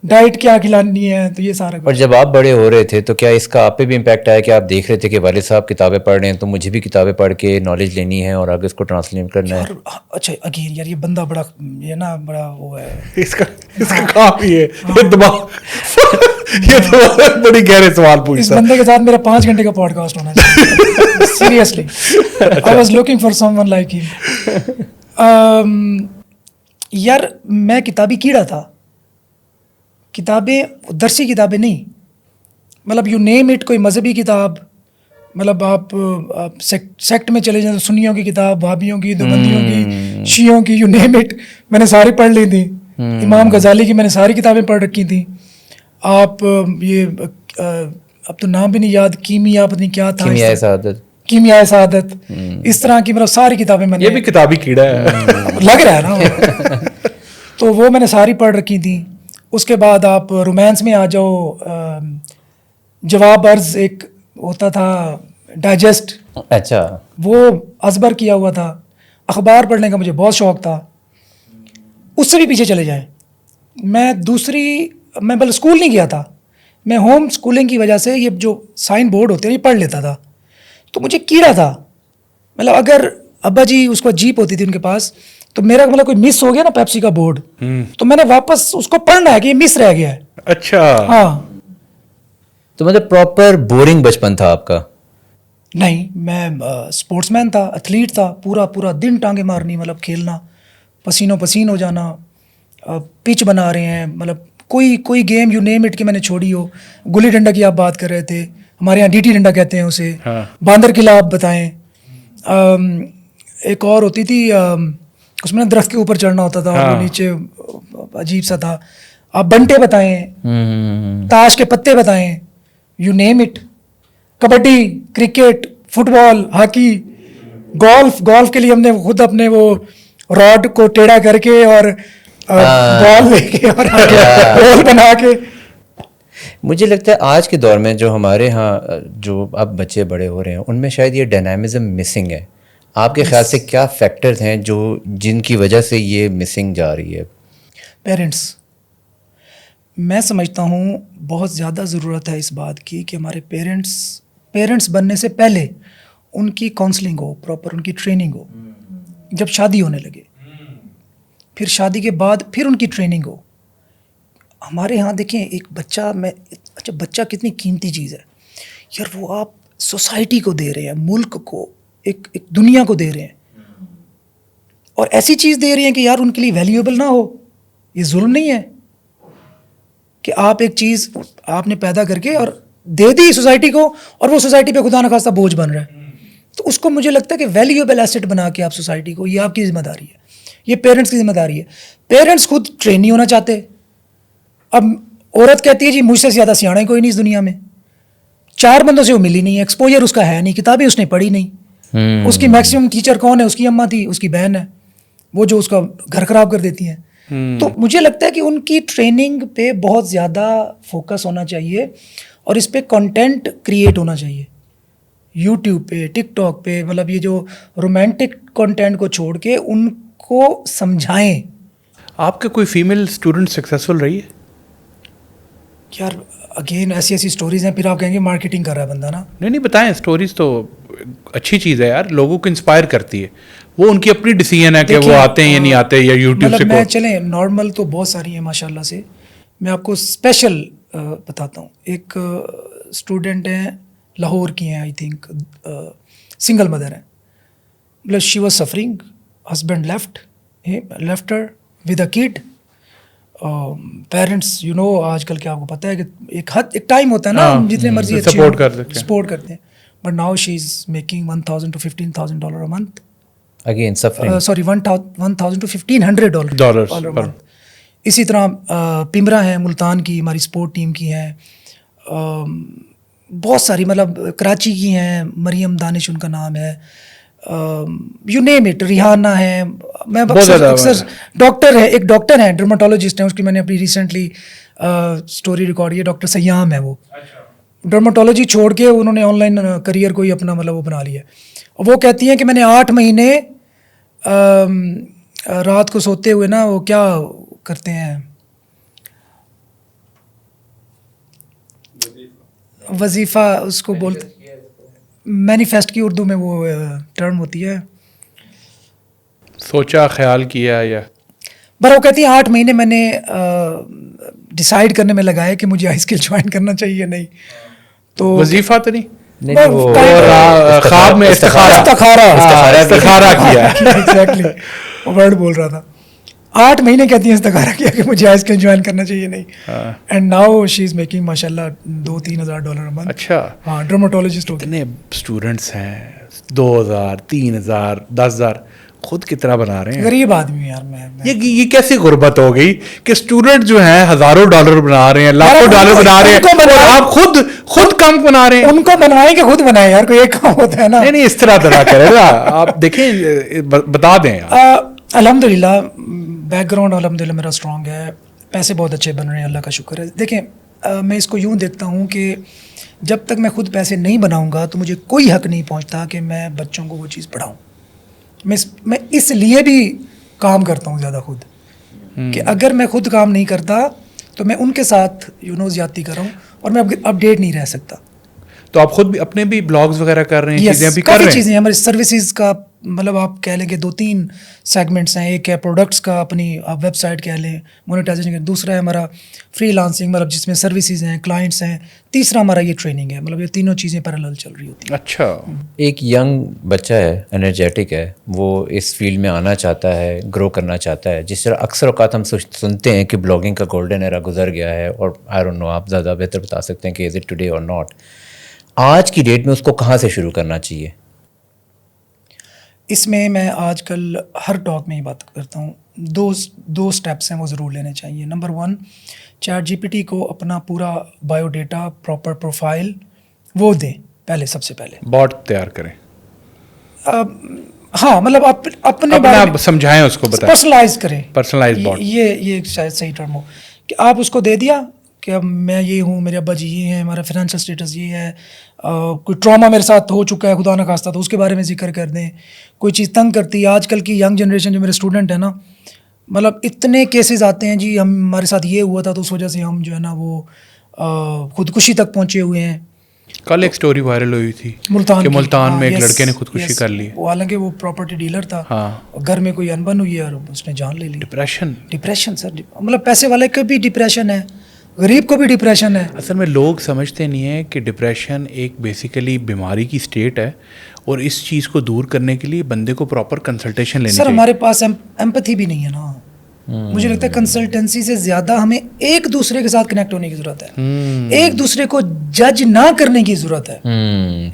[SPEAKER 1] ڈائٹ کیا کھلانی ہے, تو یہ سارا.
[SPEAKER 3] اور جب آپ بڑے ہو رہے تھے تو کیا اس کا آپ پہ بھی امپیکٹ آیا کہ آپ دیکھ رہے تھے کہ والد صاحب کتابیں پڑھ رہے ہیں تو مجھے بھی کتابیں پڑھ کے نالج لینی ہے اور آگے اس کو ٹرانسلیٹ کرنا ہے؟
[SPEAKER 1] اچھا اگین یار, یہ بندہ بڑا یہ نا بڑا وہ ہے,
[SPEAKER 2] اس کا کام یہ دماغ یہ تو بڑی گہرے سوال
[SPEAKER 1] اس
[SPEAKER 2] پوچھتا.
[SPEAKER 1] بندے کے ساتھ میرا 5 گھنٹے کا پوڈ کاسٹ ہونا چاہیے seriously. I was looking for some one like ہم. یار میں کتابی کیڑا تھا, کتابیں درسی کتابیں نہیں, مطلب یو نیم اٹ, کوئی مذہبی کتاب, مطلب آپ سیکٹ میں چلے جائیں تو سنیوں کی کتاب, بھابھیوں کی, دیوبندیوں کی, شیعوں کی, یو نیم اٹ, میں نے ساری پڑھ لی تھی. امام غزالی کی میں نے ساری کتابیں پڑھ رکھی تھیں. آپ یہ اب تو نام بھی نہیں یاد, کیمیا پتہ نہیں کیا تھا,
[SPEAKER 3] کیمیائے سعادت,
[SPEAKER 1] کیمیائے سعادت, اس طرح کی مطلب ساری کتابیں میں نے,
[SPEAKER 2] یہ بھی کتابی کیڑا ہے
[SPEAKER 1] لگ رہا ہے نا. تو وہ میں نے ساری پڑھ رکھی تھیں. اس کے بعد آپ رومانس میں آ جاؤ, جواب عرض ایک ہوتا تھا ڈائجسٹ,
[SPEAKER 3] اچھا
[SPEAKER 1] وہ ازبر کیا ہوا تھا. اخبار پڑھنے کا مجھے بہت شوق تھا. اس سے بھی پیچھے چلے جائیں, میں بل اسکول نہیں گیا تھا, میں ہوم اسکولنگ کی وجہ سے یہ جو سائن بورڈ ہوتے ہیں یہ پڑھ لیتا تھا. تو مجھے کیڑا تھا, مطلب اگر ابا جی اس کو جیپ ہوتی تھی ان کے پاس, تو میرا مطلب کوئی مس ہو گیا نا پیپسی کا بورڈ, تو میں نے واپس اس کو پڑھنا ہے کہ یہ مس رہ گیا ہے.
[SPEAKER 2] اچھا
[SPEAKER 1] ہاں,
[SPEAKER 3] تو مطلب پراپر بورنگ بچپن تھا آپ کا؟
[SPEAKER 1] نہیں, میں اسپورٹس مین تھا, ایتھلیٹ تھا, پورا دن ٹانگیں مارنی, مطلب کھیلنا, پسینوں پسین ہو جانا. پچ بنا رہے ہیں, مطلب کوئی گیم یو نیم اٹ کہ میں نے چھوڑی ہو. گلی ڈنڈا کی آپ بات کر رہے تھے, ہمارے یہاں ڈیٹی ڈنڈا کہتے ہیں اسے, باندر قلعہ آپ بتائیں. ایک اور ہوتی تھی, اس میں درخت کے اوپر چڑھنا ہوتا تھا, اور وہ نیچے عجیب سا تھا. آپ بنٹے بتائیں, تاش کے پتے بتائیں, you name it, kabaddi, cricket, football, hockey, golf کے لیے ہم نے خود اپنے وہ راڈ کو ٹیڑھا کر کے اور بال لے کے اور گول بنا کے.
[SPEAKER 3] مجھے لگتا ہے آج کے دور میں جو ہمارے ہاں جو اب بچے بڑے ہو رہے ہیں ان میں شاید یہ ڈائنامزم مسنگ ہے. آپ کے خیال سے کیا فیکٹرز ہیں جن کی وجہ سے یہ مسنگ جا رہی ہے؟
[SPEAKER 1] پیرنٹس, میں سمجھتا ہوں بہت زیادہ ضرورت ہے اس بات کی کہ ہمارے پیرنٹس بننے سے پہلے ان کی کاؤنسلنگ ہو, پراپر ان کی ٹریننگ ہو. جب شادی ہونے لگے, پھر شادی کے بعد پھر ان کی ٹریننگ ہو. ہمارے ہاں دیکھیں ایک بچہ, اچھا بچہ کتنی قیمتی چیز ہے یار, وہ آپ سوسائٹی کو دے رہے ہیں, ملک کو, ایک دنیا کو دے رہے ہیں, اور ایسی چیز دے رہے ہیں کہ یار ان کے لیے ویلیویبل نہ ہو. یہ ظلم نہیں ہے کہ آپ ایک چیز آپ نے پیدا کر کے اور دے دی سوسائٹی کو, اور وہ سوسائٹی پہ خدا نخواستہ بوجھ بن رہا ہے. تو اس کو مجھے لگتا ہے کہ ویلیویبل ایسٹ بنا کے آپ سوسائٹی کو, یہ آپ کی ذمہ داری ہے, یہ پیرنٹس کی ذمہ داری ہے. پیرنٹس خود ٹرین نہیں ہونا چاہتے. اب عورت کہتی ہے جی مجھ سے زیادہ سیاح کوئی نہیں اس دنیا میں, 4 بندوں سے وہ ملی نہیں, ایکسپوجر اس کا ہے نہیں, کتابیں اس نے پڑھی نہیں. اس کی میکسیمم ٹیچر کون ہے؟ اس کی اماں تھی, اس کی بہن ہے, وہ جو اس کا گھر خراب کر دیتی ہیں. تو مجھے لگتا ہے کہ ان کی ٹریننگ پہ بہت زیادہ فوکس ہونا چاہیے, اور اس پہ کنٹینٹ کریٹ ہونا چاہیے یوٹیوب پہ, ٹک ٹاک پہ. مطلب یہ جو رومانٹک کنٹینٹ کو چھوڑ کے ان کو سمجھائیں.
[SPEAKER 2] آپ کا کوئی فیمیل اسٹوڈنٹ سکسیزفل رہی ہے؟
[SPEAKER 1] یار اگین ایسی سٹوریز ہیں, پھر آپ کہیں گے مارکیٹنگ کر رہا ہے بندہ نا.
[SPEAKER 2] نہیں بتائیں, اسٹوریز تو اچھی چیز ہے یار, لوگوں کو انسپائر کرتی ہے. وہ ان کی اپنی ڈیسیژن ہے کہ وہ آتے ہیں یا نہیں آتے, یا یوٹیوب سے.
[SPEAKER 1] میں چلیں نارمل تو بہت ساری ہیں ماشاء اللہ سے, میں آپ کو اسپیشل بتاتا ہوں. ایک اسٹوڈنٹ ہیں لاہور کی ہیں, آئی تھنک سنگل مدر ہیں. مطلب she was suffering, husband left her with a kid. Parents you know آج کل کیا آپ کو پتہ ہے کہ ایک ٹائم ہوتا ہے نا, جتنے مرضی
[SPEAKER 2] سپورٹ
[SPEAKER 1] کرتے ہیں. But now she is making $1,000 to $15,000 a month.
[SPEAKER 3] Again suffering.
[SPEAKER 1] $1,000 to $1,500 a month. اسی طرح پمرا ہیں ملتان کی، ہماری سپورٹ ٹیم کی ہیں، بہت ساری مطلب کراچی کی ہیں، مریم دانش ان کا نام ہے، یو نیم اٹ، ریحانہ ہے. میں اکثر ڈاکٹر ہے، ایک ڈاکٹر ہیں ڈرماٹولوجسٹ ہیں، اس کی میں نے اپنی ریسنٹلی اسٹوری ریکارڈ کی، ڈاکٹر سیام ہے. وہ ڈرماٹولوجی چھوڑ کے انہوں نے آن لائن کریئر کو ہی اپنا مطلب وہ بنا لیا. وہ کہتی ہیں کہ میں نے 8 مہینے رات کو سوتے ہوئے نا وہ کیا کرتے ہیں وظیفہ اس کو بولتے مینیفیسٹ کی اردو میں وہ ٹرم ہوتی ہے،
[SPEAKER 2] سوچا خیال کیا یا
[SPEAKER 1] پر وہ کہتی ہیں 8 مہینے میں نے ڈیسائیڈ کرنے میں لگائے کہ مجھے آئی اسکل جوائن کرنا چاہیے نہیں. تو
[SPEAKER 2] وظیفہ تو نہیں،
[SPEAKER 3] خواب میں
[SPEAKER 2] استخارہ کیا.
[SPEAKER 1] ایگزیکٹلی ورڈ بول رہا تھا. 8 مہینے کہتی ہیں استخارہ کیا کہ مجھے آئی اسکل جوائن کرنا چاہیے نہیں. And now she is making ماشاء اللہ $2,000-3,000 منتھ.
[SPEAKER 2] اچھا،
[SPEAKER 1] ہاں ڈرماٹولوجسٹ ہوتے
[SPEAKER 2] اتنے اسٹوڈنٹس ہیں 2,000 3,000 10,000 خود کتنا بنا رہے ہیں.
[SPEAKER 1] غریب آدمی ہوں یار میں.
[SPEAKER 2] یہ کیسی غربت ہو گئی کہ اسٹوڈنٹ جو ہیں ہزاروں ڈالر بنا رہے ہیں، لاکھوں ڈالر بنا رہے ہیں، اور آپ خود کم بنا رہے ہیں.
[SPEAKER 1] ان کو بنوائیں کہ خود بنائیں یار، کوئی ایک کام ہوتا ہے نا.
[SPEAKER 2] نہیں اس طرح نہ کرے نا. آپ دیکھیں بتا دیں.
[SPEAKER 1] الحمد للہ بیک گراؤنڈ الحمد للہ میرا اسٹرانگ ہے، پیسے بہت اچھے بن رہے ہیں، اللہ کا شکر ہے. دیکھیں میں اس کو یوں دیکھتا ہوں کہ جب تک میں خود پیسے نہیں بناؤں گا تو مجھے کوئی حق نہیں پہنچتا کہ میں بچوں کو وہ چیز پڑھاؤں. میں اس لیے بھی کام کرتا ہوں زیادہ خود، کہ اگر میں خود کام نہیں کرتا تو میں ان کے ساتھ زیادتی کر رہا ہوں اور میں اپڈیٹ نہیں رہ سکتا.
[SPEAKER 2] تو آپ خود بھی اپنے بھی بلاگز وغیرہ کر رہے ہیں، چیزیں بھی کر رہے ہیں.
[SPEAKER 1] کافی چیزیں ہماری سروسز کا مطلب آپ کہہ لیں کہ 2-3 سیگمنٹس ہیں. ایک ہے پروڈکٹس کا، اپنی آپ ویب سائٹ کہہ لیں مونیٹائزیشن کا. دوسرا ہے ہمارا فری لانسنگ مطلب جس میں سروسز ہیں، کلائنٹس ہیں. تیسرا ہمارا یہ ٹریننگ ہے. مطلب یہ تینوں چیزیں پیرالل چل رہی ہوتی ہیں.
[SPEAKER 2] اچھا.
[SPEAKER 3] ایک ینگ بچہ ہے، انرجیٹک ہے، وہ اس فیلڈ میں آنا چاہتا ہے، گرو کرنا چاہتا ہے. جس طرح اکثر اوقات ہم سنتے ہیں کہ بلاگنگ کا گولڈن ایرا گزر گیا ہے، اور آئی ڈونٹ نو آپ زیادہ بہتر بتا سکتے ہیں کہ از اٹ ٹوڈے اور ناٹ. آج کی ڈیٹ میں اس کو کہاں سے شروع کرنا چاہیے؟
[SPEAKER 1] اس میں آج کل ہر ٹاک میں ہی بات کرتا ہوں. دو سٹیپس ہیں وہ ضرور لینے چاہیے. نمبر 1، ChatGPT کو اپنا پورا بایو ڈیٹا، پراپر پروفائل وہ دیں پہلے، سب سے پہلے
[SPEAKER 2] باٹ تیار کریں.
[SPEAKER 1] ہاں مطلب اپنے
[SPEAKER 2] بارے میں سمجھائیں، اس کو بتائیں،
[SPEAKER 1] پرسنلائز کریں.
[SPEAKER 2] پرسنلائز باٹ،
[SPEAKER 1] یہ شاید صحیح ٹرم ہو کہ آپ اس کو دے دیا کہ اب میں یہ ہوں، میرے ابا جی یہ ہیں، ہمارا فائنینشیل اسٹیٹس یہ ہے، کوئی ٹراما میرے ساتھ ہو چکا ہے خدا نہ خواستہ تو اس کے بارے میں ذکر کر دیں. کوئی چیز تنگ کرتی ہے، آج کل کی ینگ جنریشن جو میرے اسٹوڈنٹ ہیں نا، مطلب اتنے کیسز آتے ہیں جی ہمارے ساتھ یہ ہوا تھا تو اس وجہ سے ہم جو ہے نا وہ خودکشی تک پہنچے ہوئے ہیں.
[SPEAKER 2] کل ایک سٹوری وائرل ہوئی تھی ملتان میں ایک لڑکے نے خودکشی کر لی.
[SPEAKER 1] حالانکہ وہ پراپرٹی ڈیلر تھا، گھر میں کوئی انبن ہوئی ہے اور اس نے جان لے لی. ڈپریشن سر، مطلب پیسے والے کو بھی ڈپریشن ہے، غریب کو بھی ڈپریشن ہے.
[SPEAKER 2] اصل میں لوگ سمجھتے نہیں ہیں کہ ڈپریشن ایک بیسیکلی بیماری کی سٹیٹ ہے، اور اس چیز کو دور کرنے کے لیے بندے کو پراپر کنسلٹیشن لینی چاہیے.
[SPEAKER 1] سر ہمارے پاس ایمپتھی بھی نہیں ہے نا. مجھے لگتا ہے کنسلٹنسی سے زیادہ ہمیں ایک دوسرے کے ساتھ کنیکٹ ہونے کی ضرورت ہے، ایک دوسرے کو جج نہ کرنے کی ضرورت ہے،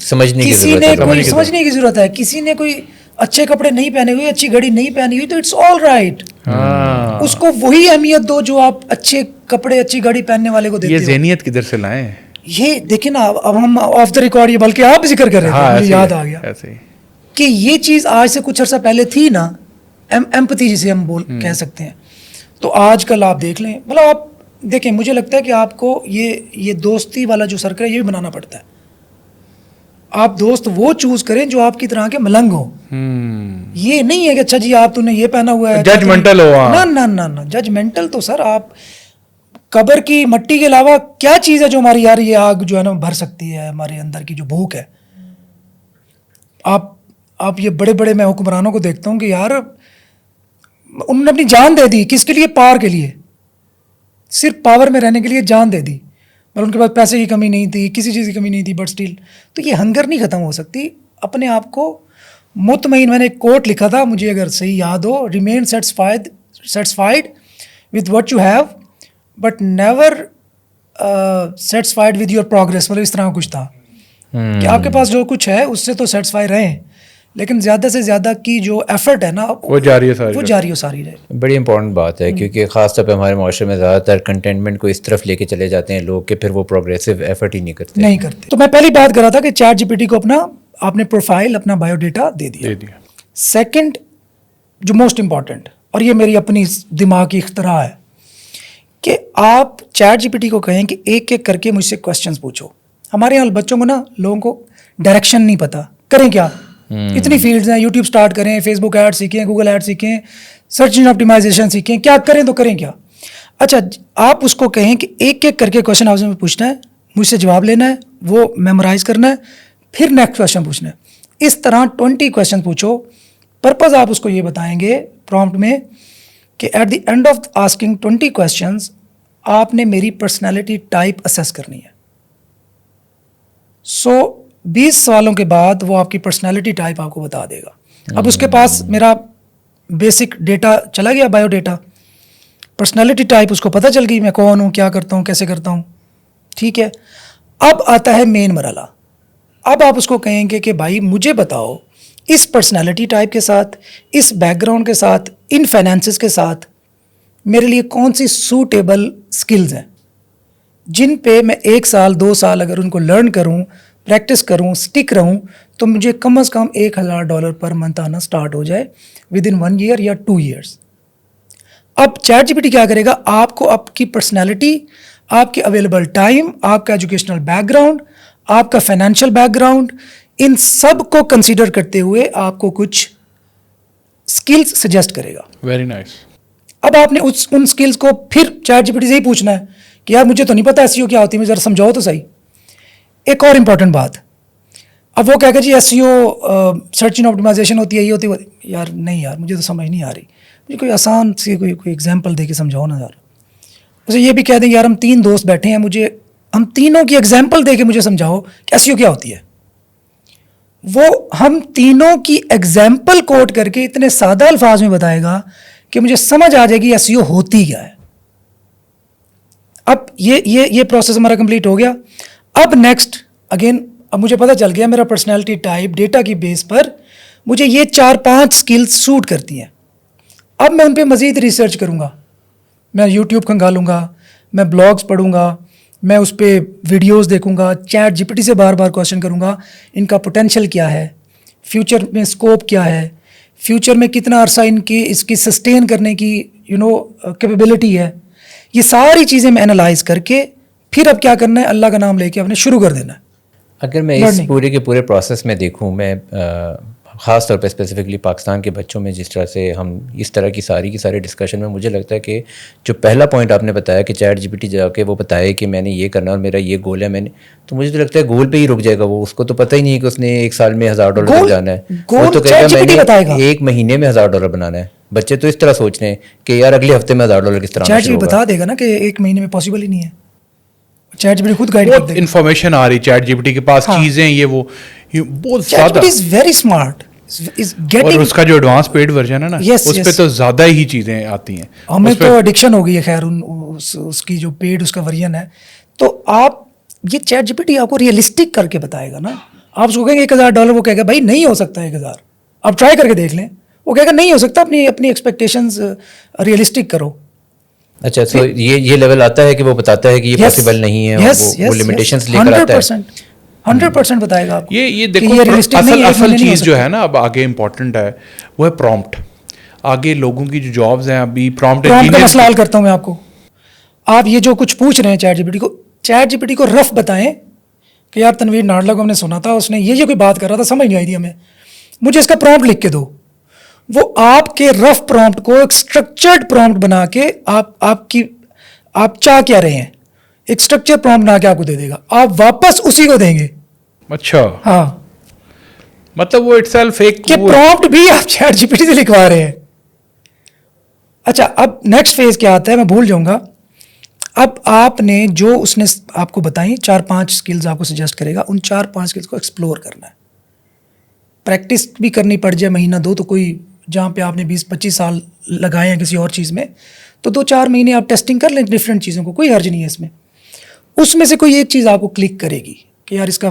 [SPEAKER 3] سمجھنے
[SPEAKER 1] کی ضرورت ہے. کسی نے کوئی اچھے کپڑے نہیں پہنے ہوئے، اچھی گھڑی نہیں پہنی ہوئی تو اٹس آل رائٹ. اس کو وہی اہمیت دو جو آپ اچھے کپڑے اچھی گھڑی پہننے والے کو دیتے ہو.
[SPEAKER 2] یہ ذہنیت کدھر سے لائیں؟
[SPEAKER 1] یہ دیکھیں نا، اب ہم آف دا ریکارڈ یہ بلکہ آپ ذکر کر رہے تھے، مجھے یاد آ گیا کہ یہ چیز آج سے کچھ عرصہ پہلے تھی نا، ایمپتھی جسے ہم کہہ سکتے ہیں. تو آج کل آپ دیکھ لیں، مطلب آپ دیکھیں، مجھے لگتا ہے کہ آپ کو یہ دوستی والا جو سرکل ہے یہ بھی بنانا پڑتا ہے. آپ دوست وہ چوز کریں جو آپ کی طرح کے ملنگ ہو. یہ نہیں ہے کہ اچھا جی آپ نے یہ پہنا ہوا ہے
[SPEAKER 2] ججمنٹل ہو.
[SPEAKER 1] نہ ججمنٹل تو سر آپ قبر کی مٹی کے علاوہ کیا چیز ہے جو ہماری یار یہ آگ جو ہے نا بھر سکتی ہے ہمارے اندر کی جو بھوک ہے. آپ یہ بڑے بڑے میں حکمرانوں کو دیکھتا ہوں کہ یار انہوں نے اپنی جان دے دی، کس کے لیے؟ پاور کے لیے، صرف پاور میں رہنے کے لیے جان دے دی. مطلب ان کے پاس پیسے کی کمی نہیں تھی، کسی چیز کی کمی نہیں تھی، بٹ اسٹل تو یہ ہنگر نہیں ختم ہو سکتی. اپنے آپ کو مطمئن، میں نے ایک کوٹ لکھا تھا مجھے اگر صحیح یاد ہو، remain satisfied with what you have but never satisfied with your progress. مطلب اس طرح کچھ تھا کہ آپ کے پاس جو کچھ ہے اس سے تو سیٹسفائی رہیں، لیکن زیادہ سے زیادہ کی جو ایفرٹ ہے نا
[SPEAKER 2] وہ جاری ہے ساری
[SPEAKER 1] وہ جاری و ساری رہے.
[SPEAKER 3] بڑی امپورٹنٹ بات ہے کیونکہ خاص طور پہ ہمارے معاشرے میں زیادہ تر کنٹینٹمنٹ کو اس طرف لے کے چلے جاتے ہیں لوگ کہ پھر وہ پروگریسو ایفرٹ ہی نہیں کرتے.
[SPEAKER 1] تو میں پہلی بات کر رہا تھا کہ چیٹ جی پی ٹی کو اپنا آپ نے پروفائل اپنا بایو ڈیٹا دے دیا. سیکنڈ جو موسٹ امپورٹنٹ، اور یہ میری اپنی دماغ کی اختراع ہے، کہ آپ چیٹ جی پی ٹی کو کہیں کہ ایک ایک کر کے مجھ سے کوشچنس پوچھو. ہمارے یہاں بچوں کو نا لوگوں کو ڈائریکشن نہیں پتہ، کریں کیا؟ اتنی فیلڈز ہیں، یوٹیوب سٹارٹ کریں، فیس بک ایڈ سیکھیں، گوگل ایڈ سیکھیں، سرچ انجن آپٹیمائزیشن سیکھیں، کیا کریں تو کریں کیا؟ اچھا آپ اس کو کہیں کہ ایک ایک کر کے کویشچن آپ سے پوچھنا ہے، مجھ سے جواب لینا ہے، وہ میمورائز کرنا ہے، پھر نیکسٹ کویشچن پوچھنا ہے. اس طرح 20 کویشچن پوچھو. پرپز آپ اس کو یہ بتائیں گے پرومپٹ میں کہ at the end of asking 20 questions آپ نے میری پرسنالٹی ٹائپ اسیس کرنی ہے. سو 20 سوالوں کے بعد وہ آپ کی پرسنالٹی ٹائپ آپ کو بتا دے گا. اب اس کے پاس میرا بیسک ڈیٹا چلا گیا، بایو ڈیٹا، پرسنالٹی ٹائپ اس کو پتہ چل گئی، میں کون ہوں، کیا کرتا ہوں، کیسے کرتا ہوں. ٹھیک ہے، اب آتا ہے مین مرحلہ. اب آپ اس کو کہیں گے کہ بھائی مجھے بتاؤ اس پرسنالٹی ٹائپ کے ساتھ، اس بیک گراؤنڈ کے ساتھ، ان فائنینسز کے ساتھ میرے لیے کون سی سوٹیبل سکلز ہیں جن پہ میں 1 سال 2 سال اگر ان کو لرن کروں، پریکٹس کروں، سٹک رہوں، تو مجھے کم از کم $1000 پر منتھ آنا سٹارٹ ہو جائے ود ان 1 year یا 2 years. اب چیٹ جی پی ٹی کیا کرے گا؟ آپ کو آپ کی پرسنالٹی، آپ کے اویلیبل ٹائم، آپ کا ایجوکیشنل بیک گراؤنڈ، آپ کا فائنینشیل بیک گراؤنڈ، ان سب کو کنسیڈر کرتے ہوئے آپ کو کچھ سکلز سجیسٹ کرے گا.
[SPEAKER 2] Very nice.
[SPEAKER 1] اب آپ نے ان سکلز کو پھر چیٹ جی پی ٹی سے ہی پوچھنا ہے کہ یار مجھے تو نہیں پتا ایس ای او کیا ہوتی ہے، مجھے ذرا سمجھاؤ تو صحیح. ایک اور امپورٹنٹ بات، اب وہ کہے گا جی ایس ای او سرچ انجن آپٹیمائزیشن ہوتی ہے، یہ ہوتی ہے. یار نہیں یار مجھے تو سمجھ نہیں آ رہی، مجھے کوئی آسان سی کوئی ایگزامپل دے کے سمجھاؤ نا یار. اسے یہ بھی کہہ دیں یار ہم 3 دوست بیٹھے ہیں، مجھے ہم تینوں کی ایگزامپل دے کے مجھے سمجھاؤ کہ ایس ای او کیا ہوتی ہے. وہ ہم تینوں کی ایگزامپل کوٹ کر کے اتنے سادہ الفاظ میں بتائے گا کہ مجھے سمجھ آ جائے گی ایس ای او ہوتی کیا ہے. اب یہ پروسیس ہمارا کمپلیٹ ہو گیا. اب نیکسٹ اگین، اب مجھے پتہ چل گیا میرا پرسنالٹی ٹائپ ڈیٹا کی بیس پر مجھے یہ 4-5 سکلز سوٹ کرتی ہیں. اب میں ان پہ مزید ریسرچ کروں گا، میں یوٹیوب کھنگالوں گا، میں بلاگز پڑھوں گا، میں اس پہ ویڈیوز دیکھوں گا، چیٹ جی پی ٹی سے بار بار کویشچن کروں گا ان کا پوٹینشیل کیا ہے، فیوچر میں اسکوپ کیا ہے، فیوچر میں کتنا عرصہ اس کی سسٹین کرنے کی کیپیبلٹی ہے. یہ ساری چیزیں میں انالائز کر کے پھر اب کیا کرنا ہے، اللہ کا نام لے کے آپ نے شروع کر دینا ہے.
[SPEAKER 3] اگر میں اس پورے کے پورے پروسیس میں دیکھوں، میں خاص طور پہ اسپیسیفکلی پاکستان کے بچوں میں جس طرح سے ہم اس طرح کی ساری ڈسکشن میں مجھے لگتا ہے کہ جو پہلا پوائنٹ آپ نے بتایا کہ چیٹ جی پی ٹی جا کے وہ بتائے کہ میں نے یہ کرنا اور میرا یہ گول ہے، تو مجھے تو لگتا ہے گول پہ ہی رک جائے گا. وہ اس کو تو پتہ ہی نہیں ہے کہ اس نے 1 سال میں $1000 تک جانا ہے. وہ تو کہے گا میں نے 1 مہینے میں $1000 بنانا ہے. بچے تو اس طرح سوچ رہے ہیں کہ یار اگلے ہفتے میں $1000 کس طرح.
[SPEAKER 1] چیٹ جی پی ٹی بتا دے گا نا کہ 1 مہینے میں پاسبل ہی نہیں ہے. چیٹ جی پی ٹی خود گائیڈ کر دے گا.
[SPEAKER 2] انفارمیشن آ رہی چیٹ جی پی ٹی کے پاس، چیزیں یہ وہ بہت زیادہ.
[SPEAKER 1] Chat G P T is very smart.
[SPEAKER 2] اور اس کا جو ایڈوانس پیڈ ورژن ہے نا، اس پہ تو زیادہ ہی چیزیں آتی ہیں.
[SPEAKER 1] ہمیں تو ایڈکشن ہو گئی ہے خیر اس کی جو پیڈ اس کا ورژن ہے. تو آپ یہ چیٹ جی پی ٹی آپ کو ریئلسٹک کر کے بتائے گا نا. آپ اس کو کہیں گے $1000، وہ کہے گا بھائی نہیں ہو سکتا 1000، آپ ٹرائی کر کے دیکھ لیں. وہ کہے گا نہیں ہو سکتا، اپنی ایکسپیکٹیشنز ریئلسٹک کرو.
[SPEAKER 3] اچھا تو یہ لیول آتا ہے کہ وہ بتاتا ہے کہ یہ پاسبل نہیں ہے، وہ لمیٹیشنز لے کر آتا ہے.
[SPEAKER 1] 100% بتائے گا آپ کو.
[SPEAKER 2] یہ دیکھو اصل چیز جو ہے نا اب آگے امپورٹنٹ ہے وہ ہے پرومپٹ. آگے لوگوں کی جو جابز ہیں ابھی پرومپٹ
[SPEAKER 1] کا مسئلہ حل کرتا ہوں میں آپ کو. آپ یہ جو کچھ پوچھ رہے ہیں چیٹ جی پی ٹی کو رف بتائیں کہ یار تنویر ناڈلا کو ہم نے سنا تھا، اس نے یہ کوئی بات کر رہا تھا، سمجھ نہیں آئی تھی ہمیں، مجھے اس کا پرومپٹ لکھ کے دو. وہ آپ کے رف پرومپٹ کو ایک اسٹرکچرڈ پرومپٹ بنا کے آپ چاہ کیا رہے ہیں ایک اسٹرکچر پرومپٹ بنا کے آپ کو دے دے گا. آپ واپس اسی کو دیں گے.
[SPEAKER 2] اچھا
[SPEAKER 1] ہاں،
[SPEAKER 2] مطلب وہ اٹ سیلف ایک
[SPEAKER 1] کہ پرومپٹ بھی آپ چیٹ جی پی ٹی سے لکھوا رہے ہیں. اچھا اب نیکسٹ فیز کیا آتا ہے، میں بھول جاؤں گا. اب آپ نے جو اس نے آپ کو بتائیں 4-5 سکلز آپ کو سجیسٹ کرے گا، ان 4-5 سکلز کو ایکسپلور کرنا ہے. پریکٹس بھی کرنی پڑ جائے 1-2 تو کوئی جہاں پہ آپ نے 20-25 سال لگائے ہیں کسی اور چیز میں، تو 2-4 مہینے آپ ٹیسٹنگ کر لیں ڈفرینٹ چیزوں کو، کوئی حرج نہیں ہے اس میں. اس میں سے کوئی ایک چیز آپ کو کلک کرے گی کہ یار اس کا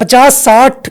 [SPEAKER 1] 50-60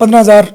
[SPEAKER 1] 15,000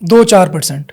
[SPEAKER 1] 2-4%।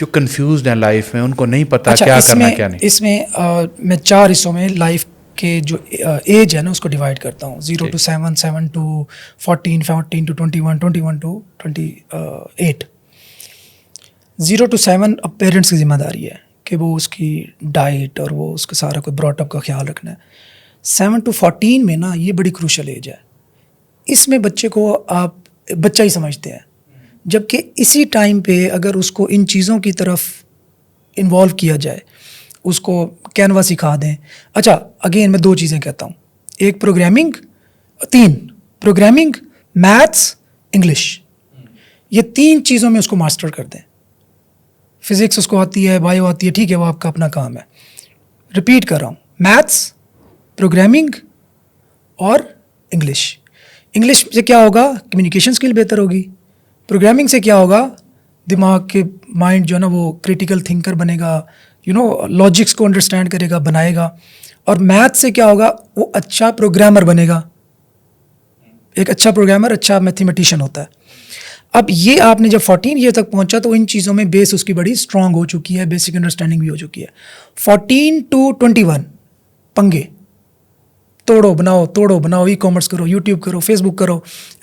[SPEAKER 2] جو کنفیوزڈ ہیں لائف میں, ان کو نہیں پتا
[SPEAKER 1] اچھا,
[SPEAKER 2] کیا کرنا کیا نہیں.
[SPEAKER 1] اس میں میں 4 حصوں میں لائف کے جو ایج ہے نا اس کو ڈیوائڈ کرتا ہوں, 0 to 7, 7 to 14, 14 to 21, 21 to 28. 0 to 7 اب پیرنٹس کی ذمہ داری ہے کہ وہ اس کی ڈائٹ اور وہ اس کا سارا کوئی براٹ اپ کا خیال رکھنا ہے. 7 to 14 میں نا یہ بڑی کروشل ایج ہے, اس میں بچے کو آپ بچہ ہی سمجھتے ہیں, جبکہ اسی ٹائم پہ اگر اس کو ان چیزوں کی طرف انوالو کیا جائے, اس کو کینوا سکھا دیں. اچھا اگین میں 2 چیزیں کہتا ہوں, ایک پروگرامنگ, 3 پروگرامنگ, میتھس, انگلش, یہ 3 چیزوں میں اس کو ماسٹر کر دیں. فزکس اس کو آتی ہے, بایو آتی ہے, ٹھیک ہے وہ آپ کا اپنا کام ہے. ریپیٹ کر رہا ہوں, میتھس, پروگرامنگ اور انگلش. انگلش سے کیا ہوگا, کمیونیکیشن اسکل بہتر ہوگی. پروگرامنگ سے کیا ہوگا, دماغ کے مائنڈ جو ہے نا وہ کریٹیکل تھنکر بنے گا, لاجکس کو انڈرسٹینڈ کرے گا, بنائے گا. اور میتھ سے کیا ہوگا, وہ اچھا پروگرامر بنے گا. ایک اچھا پروگرامر اچھا میتھمیٹیشین ہوتا ہے. اب یہ آپ نے جب 14 ایئر تک پہنچا تو ان چیزوں میں بیس اس کی بڑی اسٹرانگ ہو چکی ہے, بیسک انڈرسٹینڈنگ بھی ہو چکی ہے. 14 to 21 پنگے, توڑو بناؤ, ای کامرس کرو, یوٹیوب کرو, فیس بک کرو,